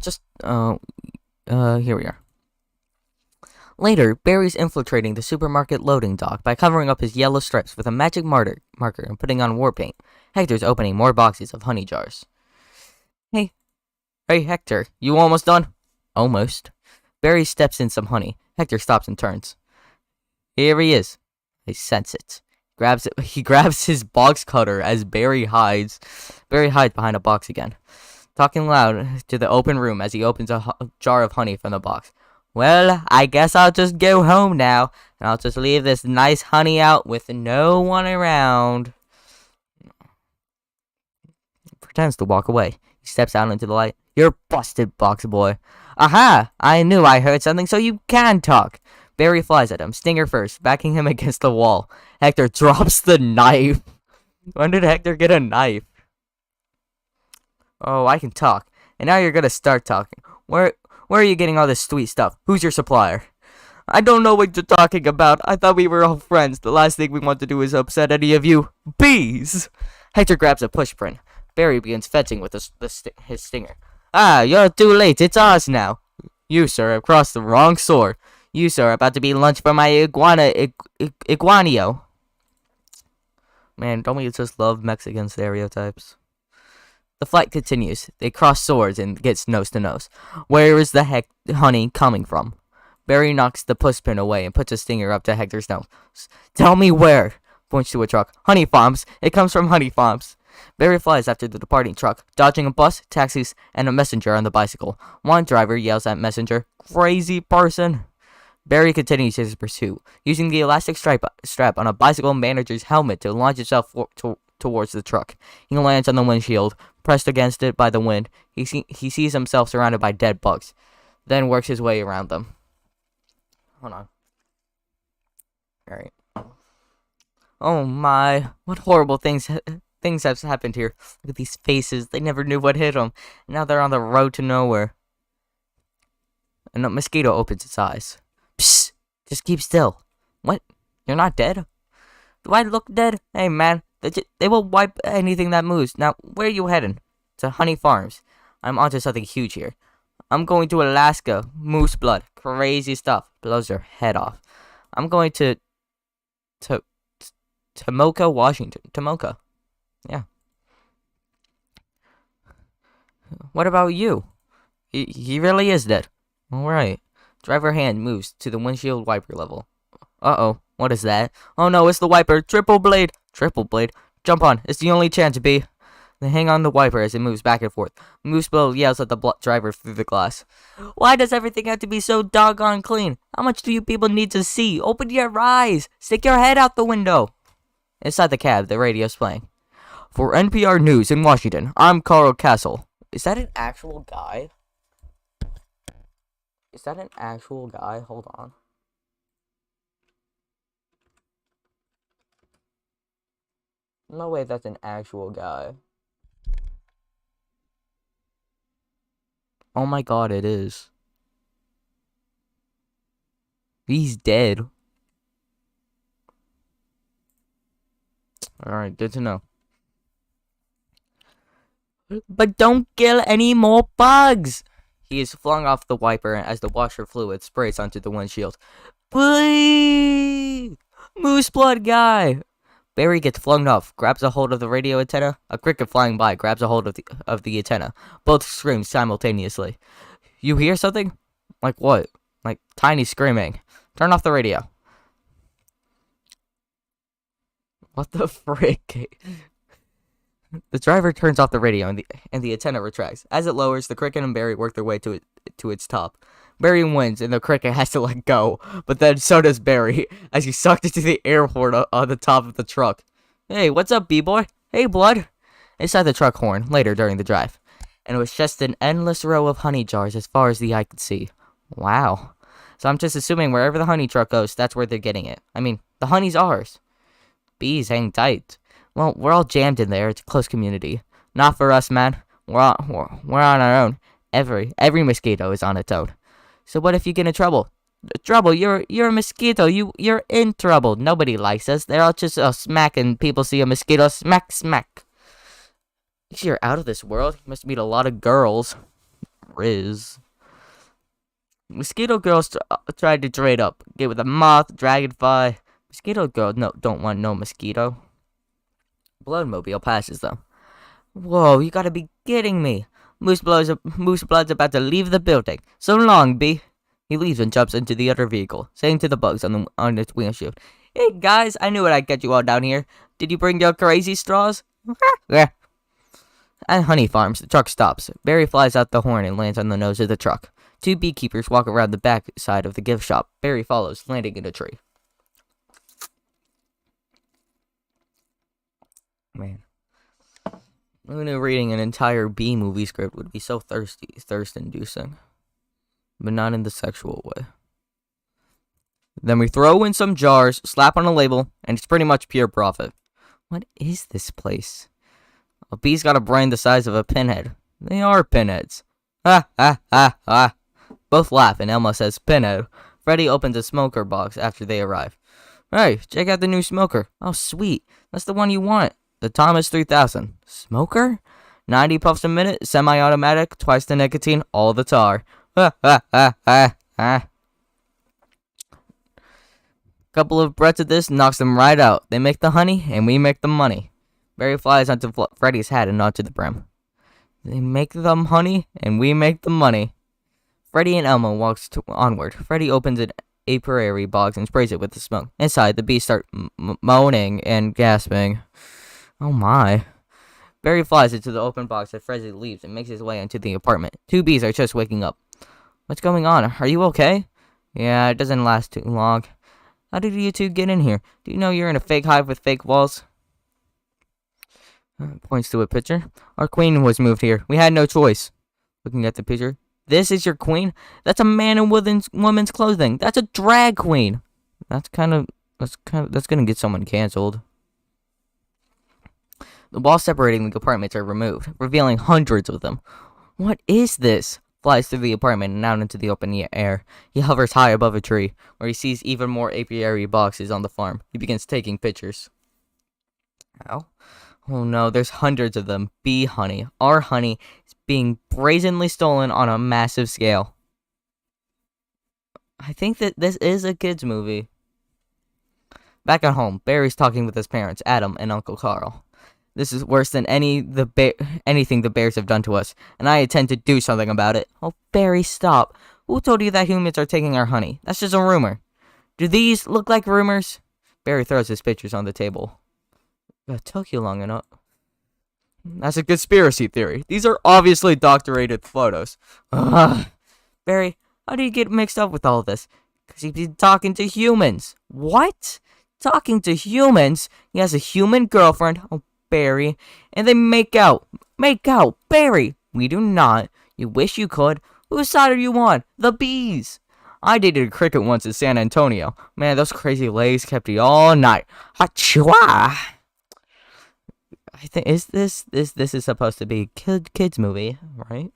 Just, here we are. Later, Barry's infiltrating the supermarket loading dock by covering up his yellow stripes with a magic marker and putting on war paint. Hector's opening more boxes of honey jars. Hey, Hector, you almost done? Almost. Barry steps in some honey. Hector stops and turns. Here he is. I sense it. He grabs his box cutter as Barry hides. Barry hides behind a box again, talking loud to the open room as he opens a jar of honey from the box. Well, I guess I'll just go home now, and I'll just leave this nice honey out with no one around. He pretends to walk away. He steps out into the light. You're busted, box boy. Aha! I knew I heard something, so you can talk. Barry flies at him, stinger first, backing him against the wall. Hector drops the knife. When did Hector get a knife? Oh, I can talk. And now you're gonna start talking. Where are you getting all this sweet stuff? Who's your supplier? I don't know what you're talking about. I thought we were all friends. The last thing we want to do is upset any of you. Bees! Hector grabs a pushpin. Barry begins fencing with his stinger. Ah, you're too late. It's ours now. You, sir, have crossed the wrong sword. You, sir, are about to be lunch for my iguanio. Man, don't we just love Mexican stereotypes? The fight continues. They cross swords and gets nose to nose. Where is the honey coming from? Barry knocks the pushpin away and puts a stinger up to Hector's nose. Tell me where. Points to a truck. Honey farms. It comes from honey farms. Barry flies after the departing truck, dodging a bus, taxis, and a messenger on the bicycle. One driver yells at messenger, "Crazy person!" Barry continues his pursuit, using the elastic strap on a bicycle manager's helmet to launch himself towards the truck. He lands on the windshield, pressed against it by the wind. He sees himself surrounded by dead bugs, then works his way around them. Hold on. Alright. Oh my, what horrible things have happened here. Look at these faces. They never knew what hit them. Now they're on the road to nowhere. And a mosquito opens its eyes. Psst! Just keep still. What? You're not dead? Do I look dead? Hey, man, they will wipe anything that moves. Now, where are you heading? To Honey Farms. I'm onto something huge here. I'm going to Alaska. Moose blood. Crazy stuff. Blows your head off. I'm going to Tomoka, Washington. Tomoka. Yeah. What about you? He really is dead. Alright. Driver hand moves to the windshield wiper level. Uh-oh. What is that? Oh no, it's the wiper. Triple blade. Triple blade. Jump on. It's the only chance, B. They hang on the wiper as it moves back and forth. Moosebell yells at the driver through the glass. Why does everything have to be so doggone clean? How much do you people need to see? Open your eyes. Stick your head out the window. Inside the cab, the radio's playing. For NPR News in Washington, I'm Carl Castle. Is that an actual guy? Is that an actual guy? Hold on. No way that's an actual guy. Oh my god, it is. He's dead. Alright, good to know. But don't kill any more bugs! He is flung off the wiper as the washer fluid sprays onto the windshield. Please! Moose blood guy! Barry gets flung off, grabs a hold of the radio antenna. A cricket flying by grabs a hold of the antenna. Both scream simultaneously. You hear something? Like what? Like tiny screaming. Turn off the radio. What the frick? The driver turns off the radio and the antenna retracts. As it lowers, the cricket and Barry work their way to its top. Barry wins, and the cricket has to let go, but then so does Barry, as he's sucked into the air horn on the top of the truck. Hey, what's up, B-boy? Hey, blood. Inside the truck horn, later during the drive. And it was just an endless row of honey jars as far as the eye could see. Wow. So I'm just assuming wherever the honey truck goes, that's where they're getting it. I mean, the honey's ours. Bees hang tight. Well, we're all jammed in there. It's a close community. Not for us, man. We're on our own. Every mosquito is on its own. So what if you get in trouble? Trouble? You're a mosquito. You're in trouble. Nobody likes us. They're all just smacking. People see a mosquito, smack, smack. You're out of this world. You must meet a lot of girls. Riz. Mosquito girls tried to trade up. Get with a moth, dragonfly. Mosquito girl, no, don't want no mosquito. Bloodmobile passes them. Whoa, you gotta be kidding me. Mooseblood's about to leave the building. So long, B. He leaves and jumps into the other vehicle, saying to the bugs on its windshield, Hey, guys, I knew I'd get you all down here. Did you bring your crazy straws? Yeah. At Honey Farms, the truck stops. Barry flies out the horn and lands on the nose of the truck. Two beekeepers walk around the back side of the gift shop. Barry follows, landing in a tree. Man. Who knew reading an entire B-movie script would be so thirst-inducing? But not in the sexual way. Then we throw in some jars, slap on a label, and it's pretty much pure profit. What is this place? A bee's got a brain the size of a pinhead. They are pinheads. Ha ha ha ha. Both laugh and Elma says pinhead. Freddy opens a smoker box after they arrive. Hey, check out the new smoker. Oh, sweet. That's the one you want. The Thomas 3000. Smoker? 90 puffs a minute, semi-automatic, twice the nicotine, all the tar. Ha ha ha ha ha. Couple of breaths of this knocks them right out. They make the honey, and we make the money. Barry flies onto Freddy's hat and onto the brim. They make them honey, and we make the money. Freddy and Elmo walks onward. Freddy opens an apiary box and sprays it with the smoke. Inside, the bees start moaning and gasping. Oh my. Barry flies into the open box as Freddy leaves and makes his way into the apartment. Two bees are just waking up. What's going on? Are you okay? Yeah, it doesn't last too long. How did you two get in here? Do you know you're in a fake hive with fake walls? Points to a picture. Our queen was moved here. We had no choice. Looking at the picture. This is your queen? That's a man in woman's clothing. That's a drag queen. That's gonna get someone canceled. The walls separating the compartments are removed, revealing hundreds of them. What is this? flies through the apartment and out into the open air. He hovers high above a tree, where he sees even more apiary boxes on the farm. He begins taking pictures. Ow. Oh no, there's hundreds of them. Bee honey. Our honey is being brazenly stolen on a massive scale. I think that this is a kids' movie. Back at home, Barry's talking with his parents, Adam and Uncle Carl. This is worse than anything the bears have done to us, and I intend to do something about it. Oh, Barry, stop. Who told you that humans are taking our honey? That's just a rumor. Do these look like rumors? Barry throws his pictures on the table. It took you long enough. That's a conspiracy theory. These are obviously doctorated photos. Ugh. Barry, how do you get mixed up with all this? Because he's been talking to humans. What? Talking to humans? He has a human girlfriend. Oh, Barry. And they make out. Make out. Barry. We do not. You wish you could. Whose side are you on? The bees. I dated a cricket once in San Antonio. Man, those crazy legs kept me all night. Achua! I think this is supposed to be a kids movie, right?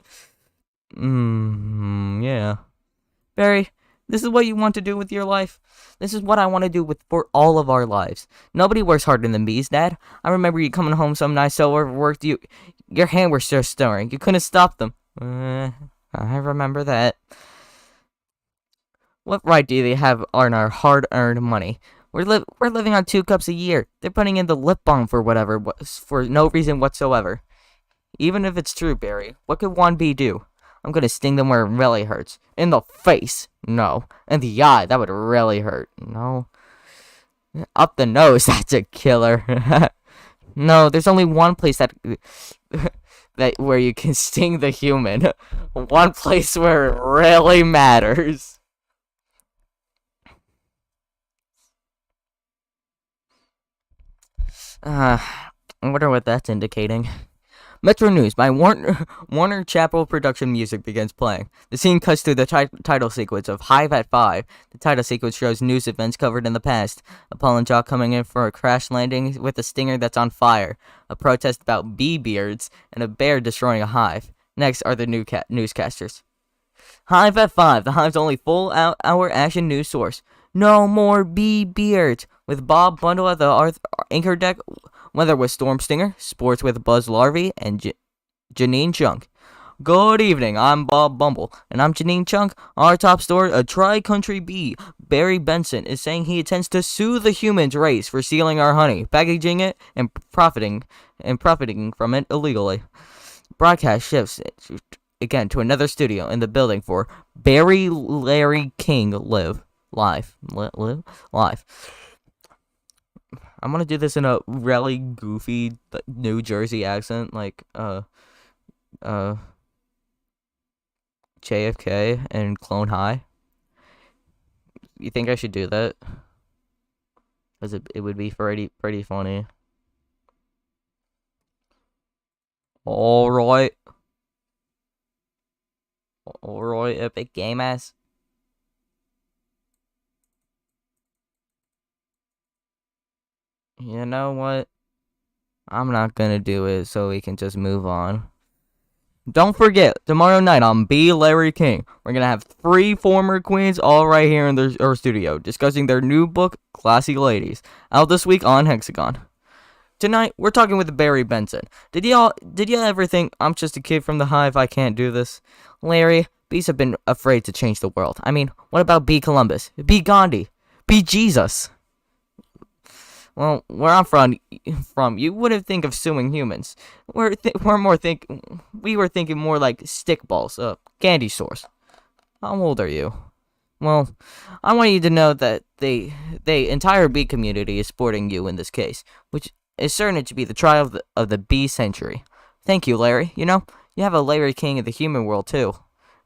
Yeah. Barry, this is what you want to do with your life? This is what I want to do for all of our lives. Nobody works harder than bees, Dad. I remember you coming home some night so overworked your hand was just stirring. You couldn't stop them. I remember that. What right do they have on our hard-earned money? We're living on 2 cups a year. They're putting in the lip balm for for no reason whatsoever. Even if it's true, Barry, what could one bee do? I'm gonna sting them where it really hurts. In the face. No. In the eye. That would really hurt. No. Up the nose. That's a killer. No, there's only one place that where you can sting the human. One place where it really matters. I wonder what that's indicating. Metro News by Warner Chappell Production Music begins playing. The scene cuts to the title sequence of Hive at 5. The title sequence shows news events covered in the past. A pollen jock coming in for a crash landing with a stinger that's on fire. A protest about bee beards. And a bear destroying a hive. Next are the newscasters. Hive at 5, the Hive's only full-hour action news source. No more bee beards. With Bob Bundle at the anchor deck, weather with Storm Stinger, sports with Buzz Larvey, and Janine Chunk. Good evening, I'm Bob Bumble, and I'm Janine Chunk. Our top story, a tri-country bee, Barry Benson, is saying he intends to sue the humans race for stealing our honey, packaging it, and profiting from it illegally. Broadcast shifts again to another studio in the building for Barry Larry King live. I'm gonna do this in a really goofy New Jersey accent, like JFK and Clone High. You think I should do that? Cause it would be pretty funny. All right, epic game ass. You know what? I'm not gonna do it so we can just move on. Don't forget, tomorrow night on Be Larry King, we're gonna have 3 former queens all right here in our studio, discussing their new book, Classy Ladies, out this week on Hexagon. Tonight, we're talking with Barry Benson. Did you ever think, I'm just a kid from the Hive, I can't do this? Larry, bees have been afraid to change the world. I mean, what about B. Columbus? B. Gandhi? B. Jesus? Well, where I'm from, you wouldn't think of suing humans. We were thinking more like stick balls, candy stores. How old are you? Well, I want you to know that the entire bee community is supporting you in this case, which is certain to be the trial of the bee century. Thank you, Larry. You know, you have a Larry King in the human world too.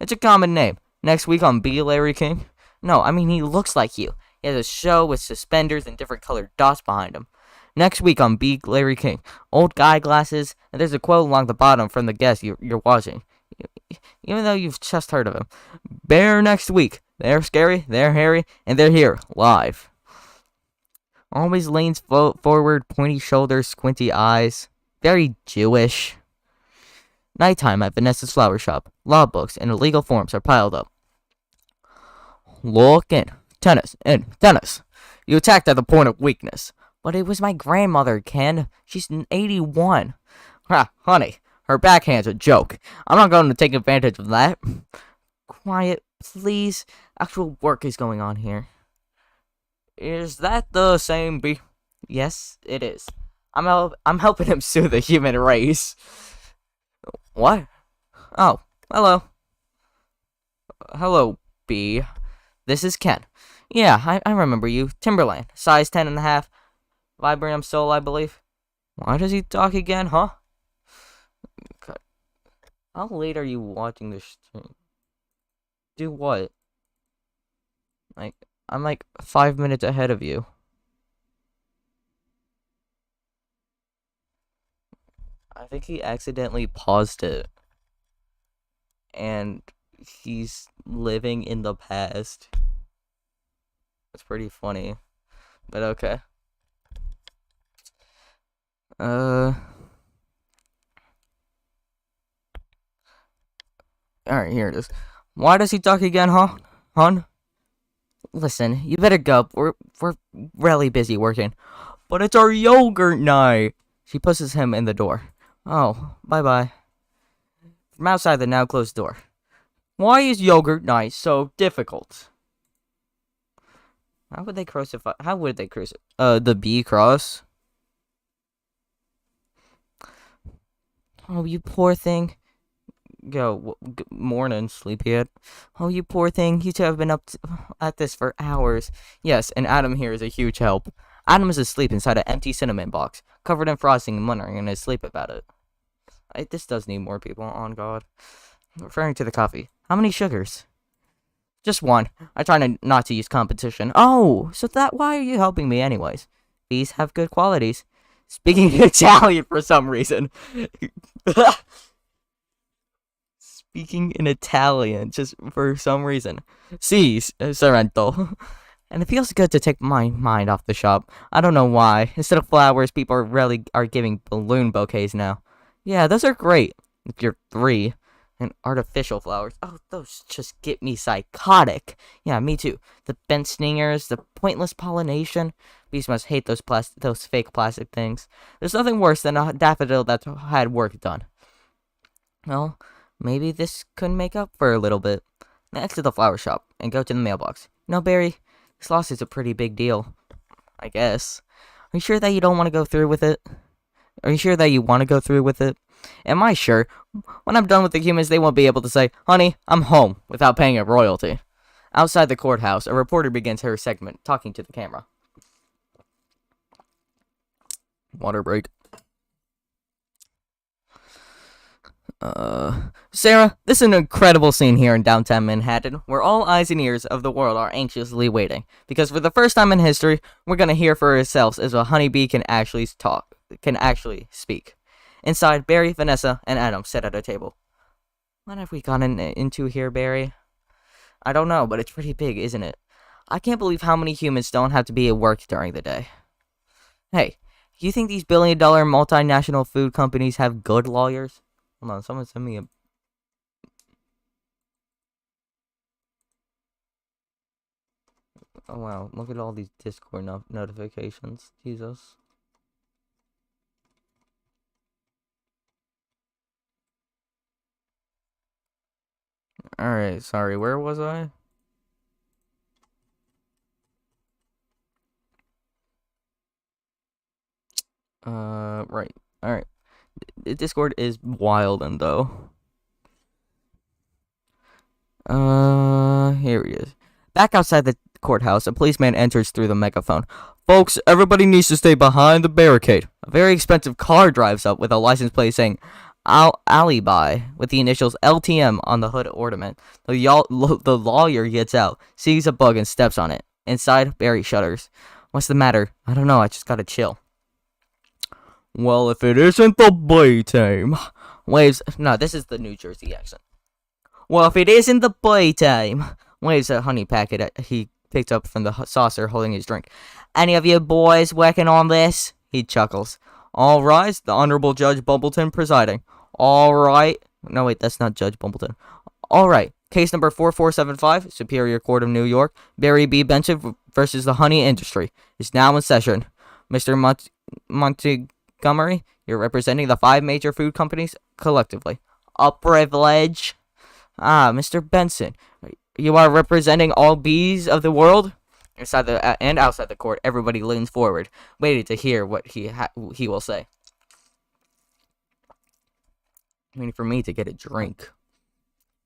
It's a common name. Next week on Be Larry King? No, I mean he looks like you. He has a show with suspenders and different colored dots behind him. Next week on Be Larry King, old guy glasses, and there's a quote along the bottom from the guest you're watching, even though you've just heard of him. Bear next week. They're scary, they're hairy, and they're here, live. Always leans forward, pointy shoulders, squinty eyes. Very Jewish. Nighttime at Vanessa's flower shop. Law books and illegal forms are piled up. Look in. Tennis. You attacked at the point of weakness. But it was my grandmother, Ken. She's 81. Ha, honey, her backhand's a joke. I'm not going to take advantage of that. Quiet, please. Actual work is going on here. Is that the same bee? Yes, it is. I'm helping him sue the human race. What? Oh, hello. Hello, B. This is Ken. Yeah, I remember you. Timberland, size 10.5. Viburnum soul, I believe. Why does he talk again, huh? God. How late are you watching this stream? Do what? I'm like 5 minutes ahead of you. I think he accidentally paused it. And he's living in the past. It's pretty funny. But okay. Alright, here it is. Why does he talk again, huh? Hon? Listen, you better go. We're really busy working. But it's our yogurt night. She pushes him in the door. Oh, bye-bye. From outside the now closed door. Why is yogurt night so difficult? How would they crucify? The B cross? Oh, you poor thing. Morning, sleepyhead. Oh, you poor thing. You two have been at this for hours. Yes, and Adam here is a huge help. Adam is asleep inside an empty cinnamon box, covered in frosting and wondering in his sleep about it. This does need more people, on God. Referring to the coffee. How many sugars? Just one. I try not to use competition. Oh, so why are you helping me anyways? These have good qualities. Speaking Italian for some reason. Speaking in Italian, just for some reason. Si, Sorrento. And it feels good to take my mind off the shop. I don't know why. Instead of flowers, people are giving balloon bouquets now. Yeah, those are great. If you're 3. And artificial flowers. Oh, those just get me psychotic. Yeah, me too. The bent stingers, the pointless pollination. Bees must hate those fake plastic things. There's nothing worse than a daffodil that's had work done. Well, maybe this could make up for a little bit. Next to the flower shop, and go to the mailbox. No, Barry, this lawsuit's a pretty big deal. I guess. Are you sure that you don't want to go through with it? Are you sure that you want to go through with it? Am I sure? When I'm done with the humans, they won't be able to say, honey, I'm home, without paying a royalty. Outside the courthouse, a reporter begins her segment, talking to the camera. Water break. Sarah, this is an incredible scene here in downtown Manhattan, where all eyes and ears of the world are anxiously waiting. Because for the first time in history, we're gonna hear for ourselves as a honeybee can actually speak. Inside, Barry, Vanessa, and Adam sit at a table. What have we gotten into here, Barry? I don't know, but it's pretty big, isn't it? I can't believe how many humans don't have to be at work during the day. Hey, do you think these billion-dollar multinational food companies have good lawyers? Hold on, someone send me a... Oh wow, look at all these Discord notifications. Jesus. Alright, sorry, where was I? Right. Alright. Discord is wild and though. Here he is. Back outside the courthouse, a policeman enters through the megaphone. Folks, everybody needs to stay behind the barricade. A very expensive car drives up with a license plate saying alibi with the initials LTM on the hood ornament. The lawyer gets out, sees a bug and steps on it. Inside, Barry shudders. What's the matter? I don't know, I just gotta chill. Well, if it isn't the playtime. Waves. No, this is the New Jersey accent. Well, if it isn't the playtime. Waves a honey packet he picked up from the saucer holding his drink. Any of you boys working on this? He chuckles. All rise, the Honorable Judge Bumbleton presiding. All right. No, wait, that's not Judge Bumbleton. All right. Case number 4475, Superior Court of New York, Barry B. Benson versus the honey industry, is now in session. Mr. Montgomery, you're representing the 5 major food companies collectively. A privilege. Ah, Mr. Benson, you are representing all bees of the world? Inside and outside the court, everybody leans forward, waiting to hear what he will say. Waiting for me to get a drink.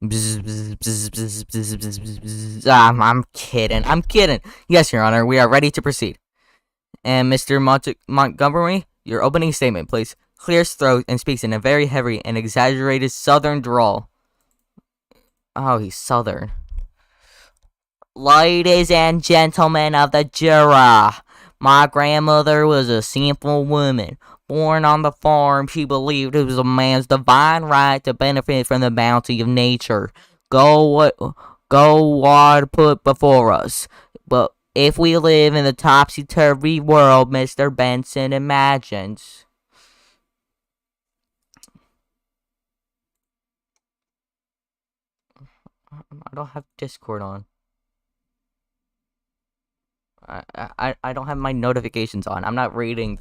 I'm kidding. I'm kidding. Yes, Your Honor, we are ready to proceed. And Mr. Montgomery, your opening statement, please. Clears throat and speaks in a very heavy and exaggerated southern drawl. Oh, he's southern. Ladies and gentlemen of the jury, my grandmother was a simple woman. Born on the farm, she believed it was a man's divine right to benefit from the bounty of nature. Go what put before us. But if we live in the topsy-turvy world Mr. Benson imagines. I don't have Discord on. I don't have my notifications on. I'm not reading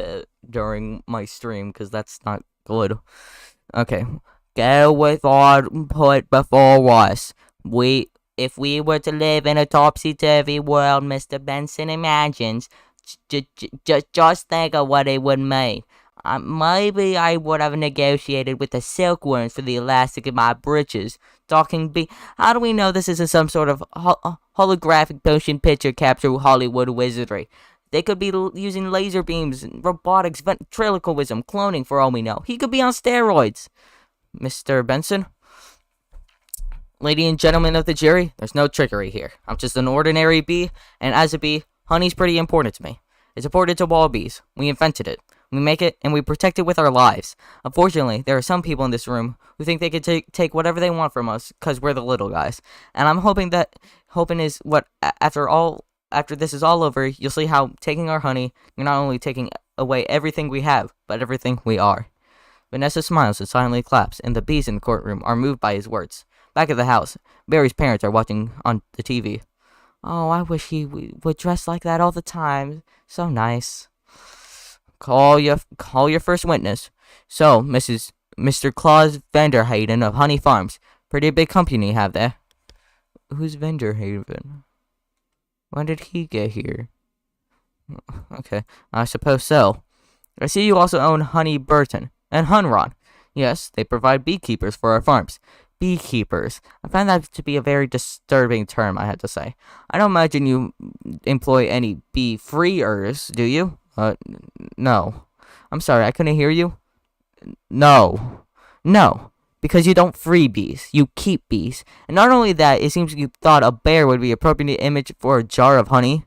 during my stream because that's not good. Okay. Go with what put before us. If we were to live in a topsy-turvy world Mr. Benson imagines, just think of what it would mean. Maybe I would have negotiated with the silkworms for the elastic in my breeches. How do we know this isn't some sort of holographic motion picture capture Hollywood wizardry? They could be using laser beams, robotics, ventriloquism, cloning for all we know. He could be on steroids. Mr. Benson? Lady and gentlemen of the jury, there's no trickery here. I'm just an ordinary bee, and as a bee, honey's pretty important to me. It's important to all bees. We invented it. We make it, and we protect it with our lives. Unfortunately, there are some people in this room who think they could take whatever they want from us because we're the little guys. And I'm hoping is what, after this is all over, you'll see how taking our honey, you're not only taking away everything we have, but everything we are. Vanessa smiles and silently claps, and the bees in the courtroom are moved by his words. Back at the house, Barry's parents are watching on the TV. Oh, I wish he would dress like that all the time. So nice. Call your first witness. So, Mr. Claus Vanderhaven of Honey Farms. Pretty big company you have there. Who's Vanderhaven? When did he get here? Okay, I suppose so. I see you also own Honey Burton and Hunron. Yes, they provide beekeepers for our farms. Beekeepers. I find that to be a very disturbing term, I have to say. I don't imagine you employ any bee freers, do you? No. I'm sorry, I couldn't hear you. No. Because you don't free bees, you keep bees. And not only that, it seems you thought a bear would be an appropriate image for a jar of honey.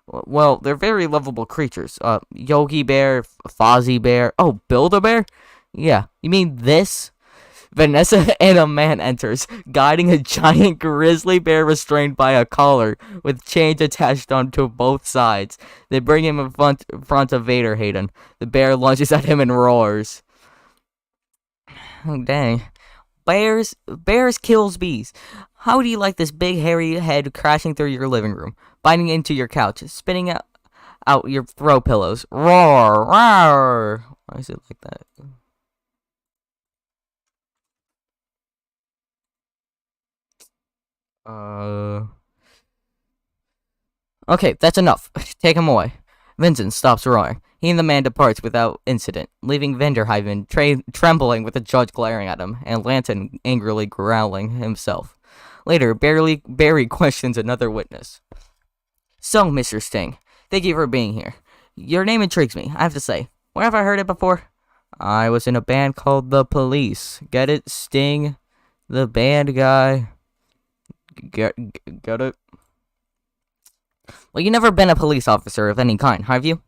Well, they're very lovable creatures. Yogi Bear, Fozzie Bear, oh, Build-A-Bear? Yeah, you mean this? Vanessa and a man enters, guiding a giant grizzly bear restrained by a collar, with chains attached onto both sides. They bring him in front of Vaderhaven. The bear lunges at him and roars. Oh, dang. Bears kills bees. How do you like this big hairy head crashing through your living room, biting into your couch, spitting out your throw pillows? Roar, roar. Why is it like that? Okay, that's enough. Take him away. Vincent stops roaring. He and the man departs without incident, leaving Vanderhaven trembling with the judge glaring at him, and Lanton angrily growling himself. Later, Barry questions another witness. So, Mr. Sting, thank you for being here. Your name intrigues me, I have to say. Where have I heard it before? I was in a band called The Police. Get it, Sting? The band guy. Get it? Well, you've never been a police officer of any kind, have you?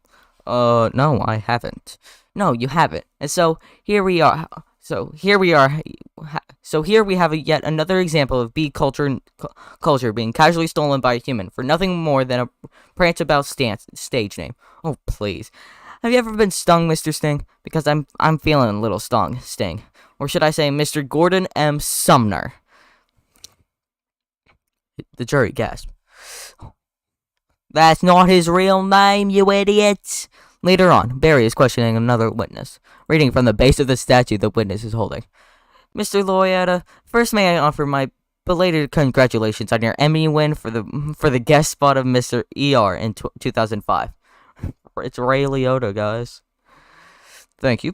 No, I haven't. No, you haven't. And so, here we are. So here we have yet another example of bee culture being casually stolen by a human for nothing more than a prance about stage name. Oh, please. Have you ever been stung, Mr. Sting? Because I'm feeling a little stung, Sting. Or should I say Mr. Gordon M. Sumner? The jury gasped. That's not his real name, you idiot! Later on, Barry is questioning another witness. Reading from the base of the statue the witness is holding. Mr. Loyetta, first may I offer my belated congratulations on your Emmy win for the guest spot of Mr. ER in 2005. It's Ray Liotta, guys. Thank you.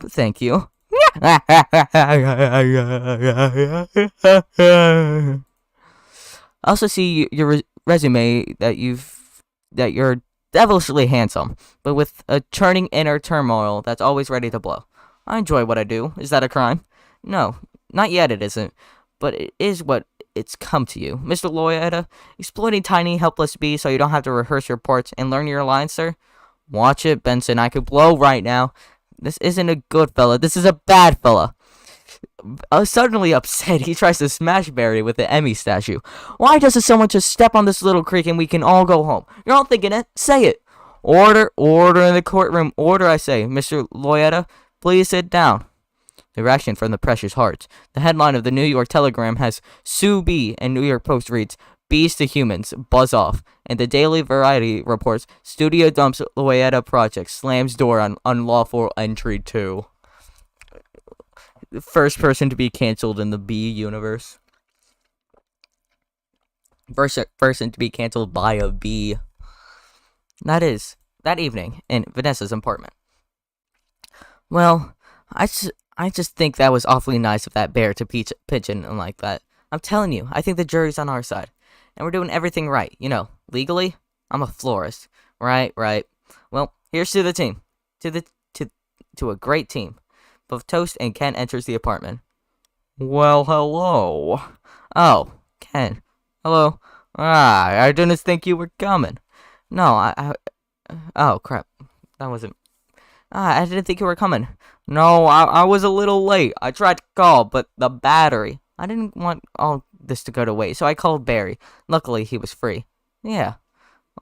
I also see your resume that you're devilishly handsome, but with a churning inner turmoil that's always ready to blow. I enjoy what I do. Is that a crime? No, not yet it isn't, but it is what it's come to you. Mr. Loyetta, exploiting tiny, helpless bees so you don't have to rehearse your parts and learn your lines, sir? Watch it, Benson. I could blow right now. This isn't a good fella. This is a bad fella. Suddenly upset, he tries to smash Barry with the Emmy statue. Why doesn't someone just step on this little creek and we can all go home? You're all thinking it. Say it. Order in the courtroom. Order, I say. Mr. Loyetta, please sit down. The reaction from the precious hearts. The headline of the New York Telegram has Sue B, and New York Post reads, Bees to humans, buzz off. And the Daily Variety reports, Studio dumps Loyetta project, slams door on unlawful entry to. The first person to be canceled in the Bee universe. First person to be canceled by a bee. That evening in Vanessa's apartment. Well, I just think that was awfully nice of that bear to pitch in like that. I'm telling you, I think the jury's on our side. And we're doing everything right, legally. I'm a florist. Right. Well, here's to the team. To a great team. Both Toast and Ken enters the apartment. Well, hello. Oh, Ken. Hello. I didn't think you were coming. No, oh, crap. That wasn't... I didn't think you were coming. No, I was a little late. I tried to call, but the battery... I didn't want all this to go to waste, so I called Barry. Luckily, he was free. Yeah.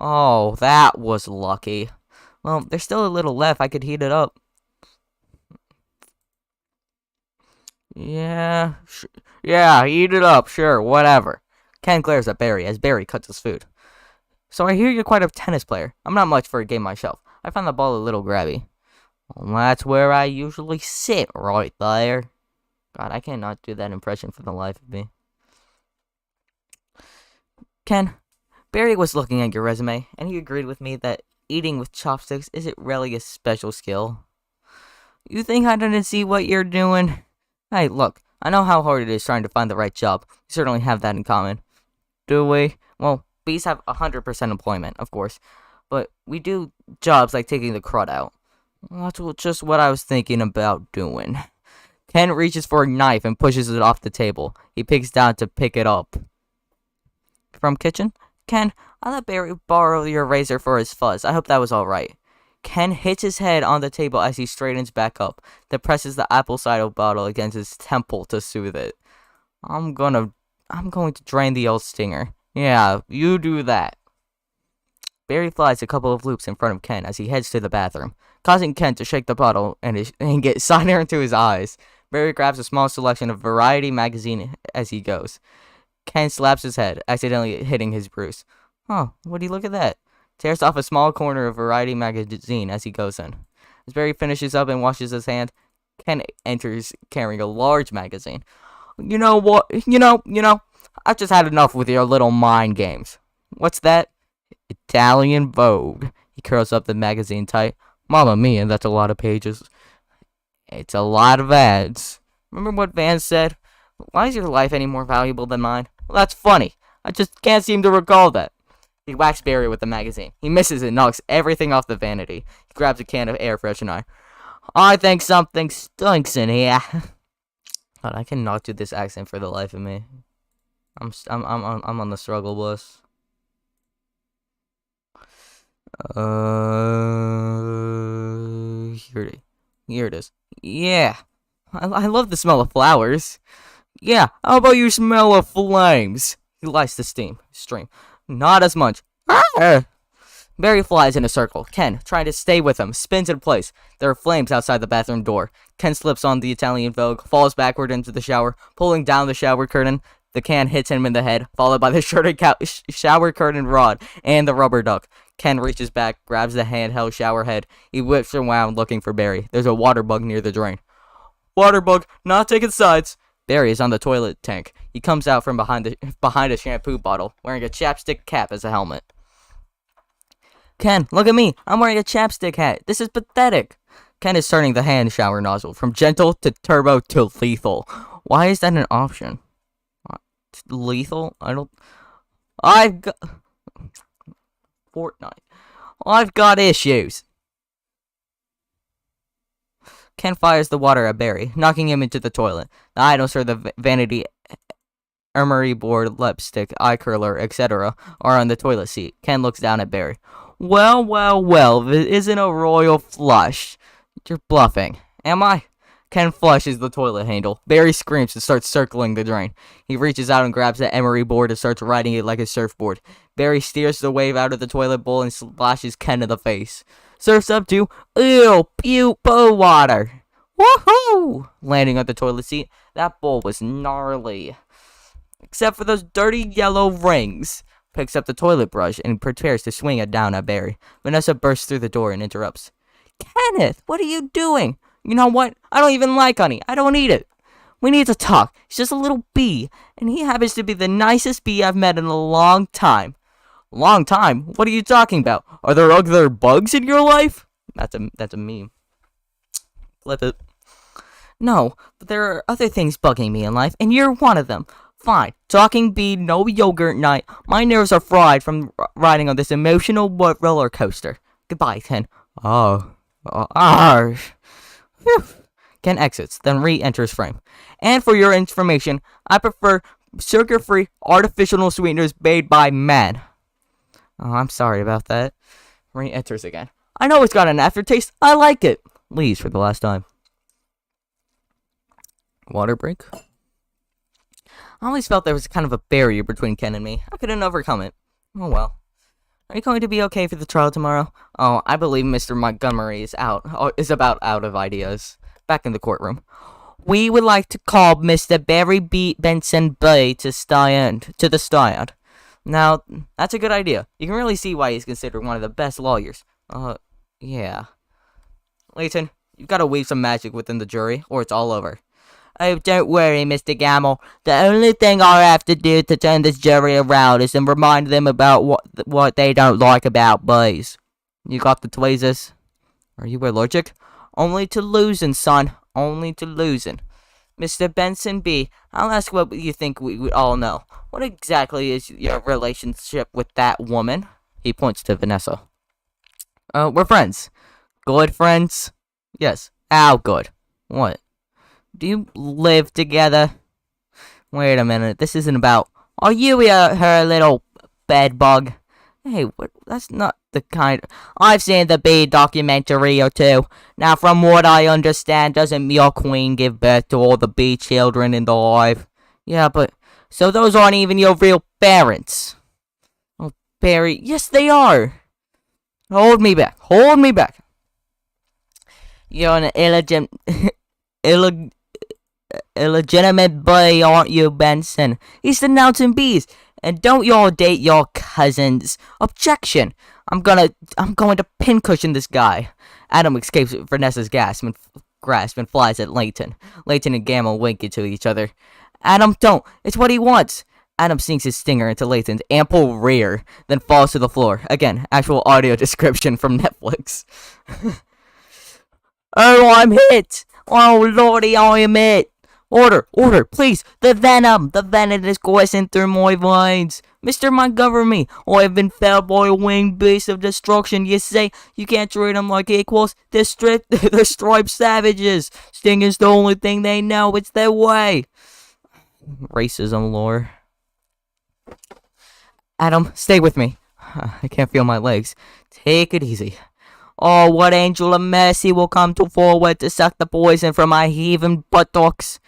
Oh, that was lucky. Well, there's still a little left. I could heat it up. Yeah, eat it up, sure, whatever. Ken glares at Barry as Barry cuts his food. So I hear you're quite a tennis player. I'm not much for a game myself. I find the ball a little grabby. Well, that's where I usually sit, right there. God, I cannot do that impression for the life of me. Ken, Barry was looking at your resume, and he agreed with me that eating with chopsticks isn't really a special skill. You think I didn't see what you're doing? Hey, look, I know how hard it is trying to find the right job. We certainly have that in common. Do we? Well, bees have 100% employment, of course. But we do jobs like taking the crud out. That's just what I was thinking about doing. Ken reaches for a knife and pushes it off the table. He picks down to pick it up. From kitchen? Ken, I let Barry borrow your razor for his fuzz. I hope that was alright. Ken hits his head on the table as he straightens back up, then presses the apple cider bottle against his temple to soothe it. I'm going to drain the old stinger. Yeah, you do that. Barry flies a couple of loops in front of Ken as he heads to the bathroom, causing Ken to shake the bottle and get cider into his eyes. Barry grabs a small selection of Variety magazine as he goes. Ken slaps his head, accidentally hitting his bruise. Huh, would you look at that? Tears off a small corner of Variety magazine as he goes in. As Barry finishes up and washes his hand, Ken enters carrying a large magazine. You know what? I've just had enough with your little mind games. What's that? Italian Vogue. He curls up the magazine tight. Mamma mia, that's a lot of pages. It's a lot of ads. Remember what Van said? Why is your life any more valuable than mine? Well, that's funny. I just can't seem to recall that. He whacks Barry with the magazine. He misses and knocks everything off the vanity. He grabs a can of air freshener. I think something stinks in here. God, I cannot do this accent for the life of me. I'm on the struggle bus. Here it is. Yeah, I love the smell of flowers. Yeah, how about you smell of flames? He lights the stream. Not as much. Barry flies in a circle. Ken, trying to stay with him, spins in place. There are flames outside the bathroom door. Ken slips on the Italian Vogue, falls backward into the shower, pulling down the shower curtain. The can hits him in the head, followed by the shower curtain rod and the rubber duck. Ken reaches back, grabs the handheld shower head. He whips around looking for Barry. There's a water bug near the drain. Water bug, not taking sides. Barry is on the toilet tank. He comes out from behind a shampoo bottle, wearing a chapstick cap as a helmet. Ken, look at me. I'm wearing a chapstick hat. This is pathetic. Ken is turning the hand shower nozzle from gentle to turbo to lethal. Why is that an option? Lethal? I've got Fortnite. I've got issues. Ken fires the water at Barry, knocking him into the toilet. The items for the vanity, emery board, lipstick, eye curler, etc. are on the toilet seat. Ken looks down at Barry. Well, this isn't a royal flush. You're bluffing. Am I? Ken flushes the toilet handle. Barry screams and starts circling the drain. He reaches out and grabs the emery board and starts riding it like a surfboard. Barry steers the wave out of the toilet bowl and splashes Ken in the face. Surfs up to, ew, pew, po water. Woohoo! Landing on the toilet seat. That bowl was gnarly. Except for those dirty yellow rings. Picks up the toilet brush and prepares to swing it down at Barry. Vanessa bursts through the door and interrupts. Kenneth, what are you doing? You know what? I don't even like honey. I don't eat it. We need to talk. He's just a little bee, and he happens to be the nicest bee I've met in a long time. Long time? What are you talking about? Are there other bugs in your life? That's a meme. Flip it. No, but there are other things bugging me in life, and you're one of them. Fine. Talking bee, no yogurt night. My nerves are fried from riding on this emotional roller coaster. Goodbye, Ken. Ken exits, then re-enters frame. And for your information, I prefer sugar-free artificial sweeteners made by man. Oh, I'm sorry about that. Re-enters again. I know it's got an aftertaste. I like it. Leaves for the last time. Water break. I always felt there was kind of a barrier between Ken and me. I couldn't overcome it. Oh well. Are you going to be okay for the trial tomorrow? Oh, I believe Mr. Montgomery is about out of ideas. Back in the courtroom. We would like to call Mr. Barry B. Benson Bay to the stand. Now, that's a good idea. You can really see why he's considered one of the best lawyers. Yeah. Layton, you've got to weave some magic within the jury, or it's all over. Oh, don't worry, Mr. Gamble. The only thing I have to do to turn this jury around is to remind them about what they don't like about bees. You got the tweezers? Are you allergic? Only to losing, son. Only to losing. Mr. Benson B., I'll ask what you think we would all know. What exactly is your relationship with that woman? He points to Vanessa. We're friends. Good friends? Yes. How good? What? Do you live together? Wait a minute. This isn't about... Are you her little bedbug? Hey, what? That's not the kind... I've seen the bee documentary or two. Now, from what I understand, doesn't your queen give birth to all the bee children in the hive? Yeah, but... So those aren't even your real parents. Oh, Barry... Yes, they are! Hold me back. Hold me back. You're an illegitimate boy, aren't you, Benson? He's denouncing bees. And don't y'all date your cousins. Objection. I'm going to pincushion this guy. Adam escapes Vanessa's grasp and flies at Layton. Layton and Gamble wink into each other. Adam, don't. It's what he wants. Adam sinks his stinger into Layton's ample rear, then falls to the floor. Again, actual audio description from Netflix. Oh, I'm hit! Oh, lordy, I am hit! Order, please! The venom is coursing through my veins! Mr. Montgomery, I have been felled by a winged beast of destruction. You say you can't treat them like equals? They're striped savages! Sting is the only thing they know, it's their way! Racism lore. Adam, stay with me. I can't feel my legs. Take it easy. Oh, what angel of mercy will come forward to suck the poison from my heaving buttocks?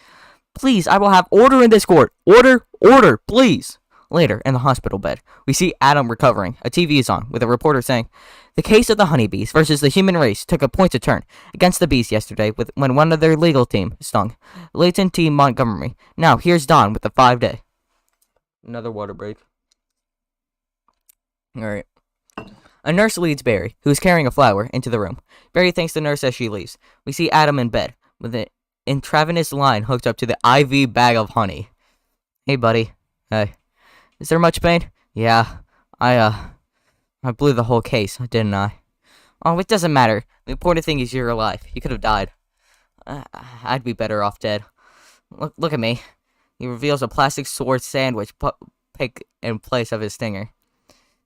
Please, I will have order in this court. Order, please. Later, in the hospital bed, we see Adam recovering. A TV is on, with a reporter saying, "The case of the honeybees versus the human race took a pointed turn against the bees yesterday when one of their legal team stung. Leighton T. Montgomery. Now, here's Don with the 5-day. Another water break. Alright. A nurse leads Barry, who is carrying a flower, into the room. Barry thanks the nurse as she leaves. We see Adam in bed, with an intravenous line hooked up to the IV bag of honey. Hey, buddy. Hey. Is there much pain? Yeah. I blew the whole case, didn't I? Oh, it doesn't matter. The important thing is you're alive. You could have died. I'd be better off dead. Look at me. He reveals a plastic sword sandwich pick in place of his stinger.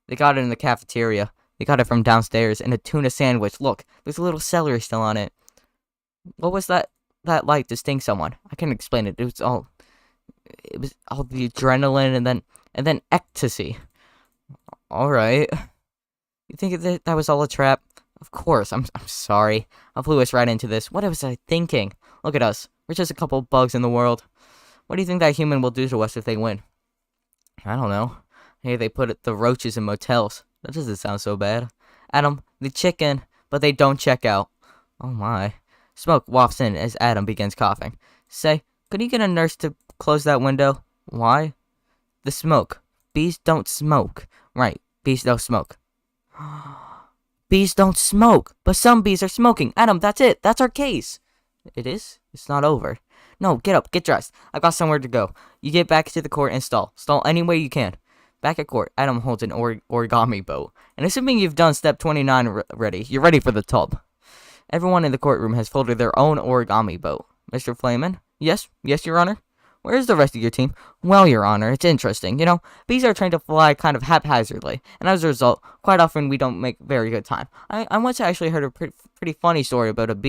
They got it in the cafeteria. They got it from downstairs in a tuna sandwich. Look, there's a little celery still on it. What was that like to sting someone? I can't explain it. It was all the adrenaline and then ecstasy. All right. You think that was all a trap? Of course. I'm sorry. I blew us right into this. What was I thinking? Look at us. We're just a couple bugs in the world. What do you think that human will do to us if they win? I don't know. Hey, they put the roaches in motels. That doesn't sound so bad. Adam, the chicken, but they don't check out. Oh my. Smoke wafts in as Adam begins coughing. Say, could you get a nurse to close that window? Why? The smoke. Bees don't smoke. Right, bees don't smoke. Bees don't smoke, but some bees are smoking. Adam, that's it. That's our case. It is? It's not over. No, get up, get dressed. I've got somewhere to go. You get back to the court and stall. Stall any way you can. Back at court, Adam holds an origami boat. And assuming you've done step 29 ready, you're ready for the tub. Everyone in the courtroom has folded their own origami boat. Mr. Flayman? Yes, Your Honor? Where is the rest of your team? Well, Your Honor, it's interesting. You know, bees are trained to fly kind of haphazardly, and as a result, quite often we don't make very good time. I once actually heard a pretty funny story about a bee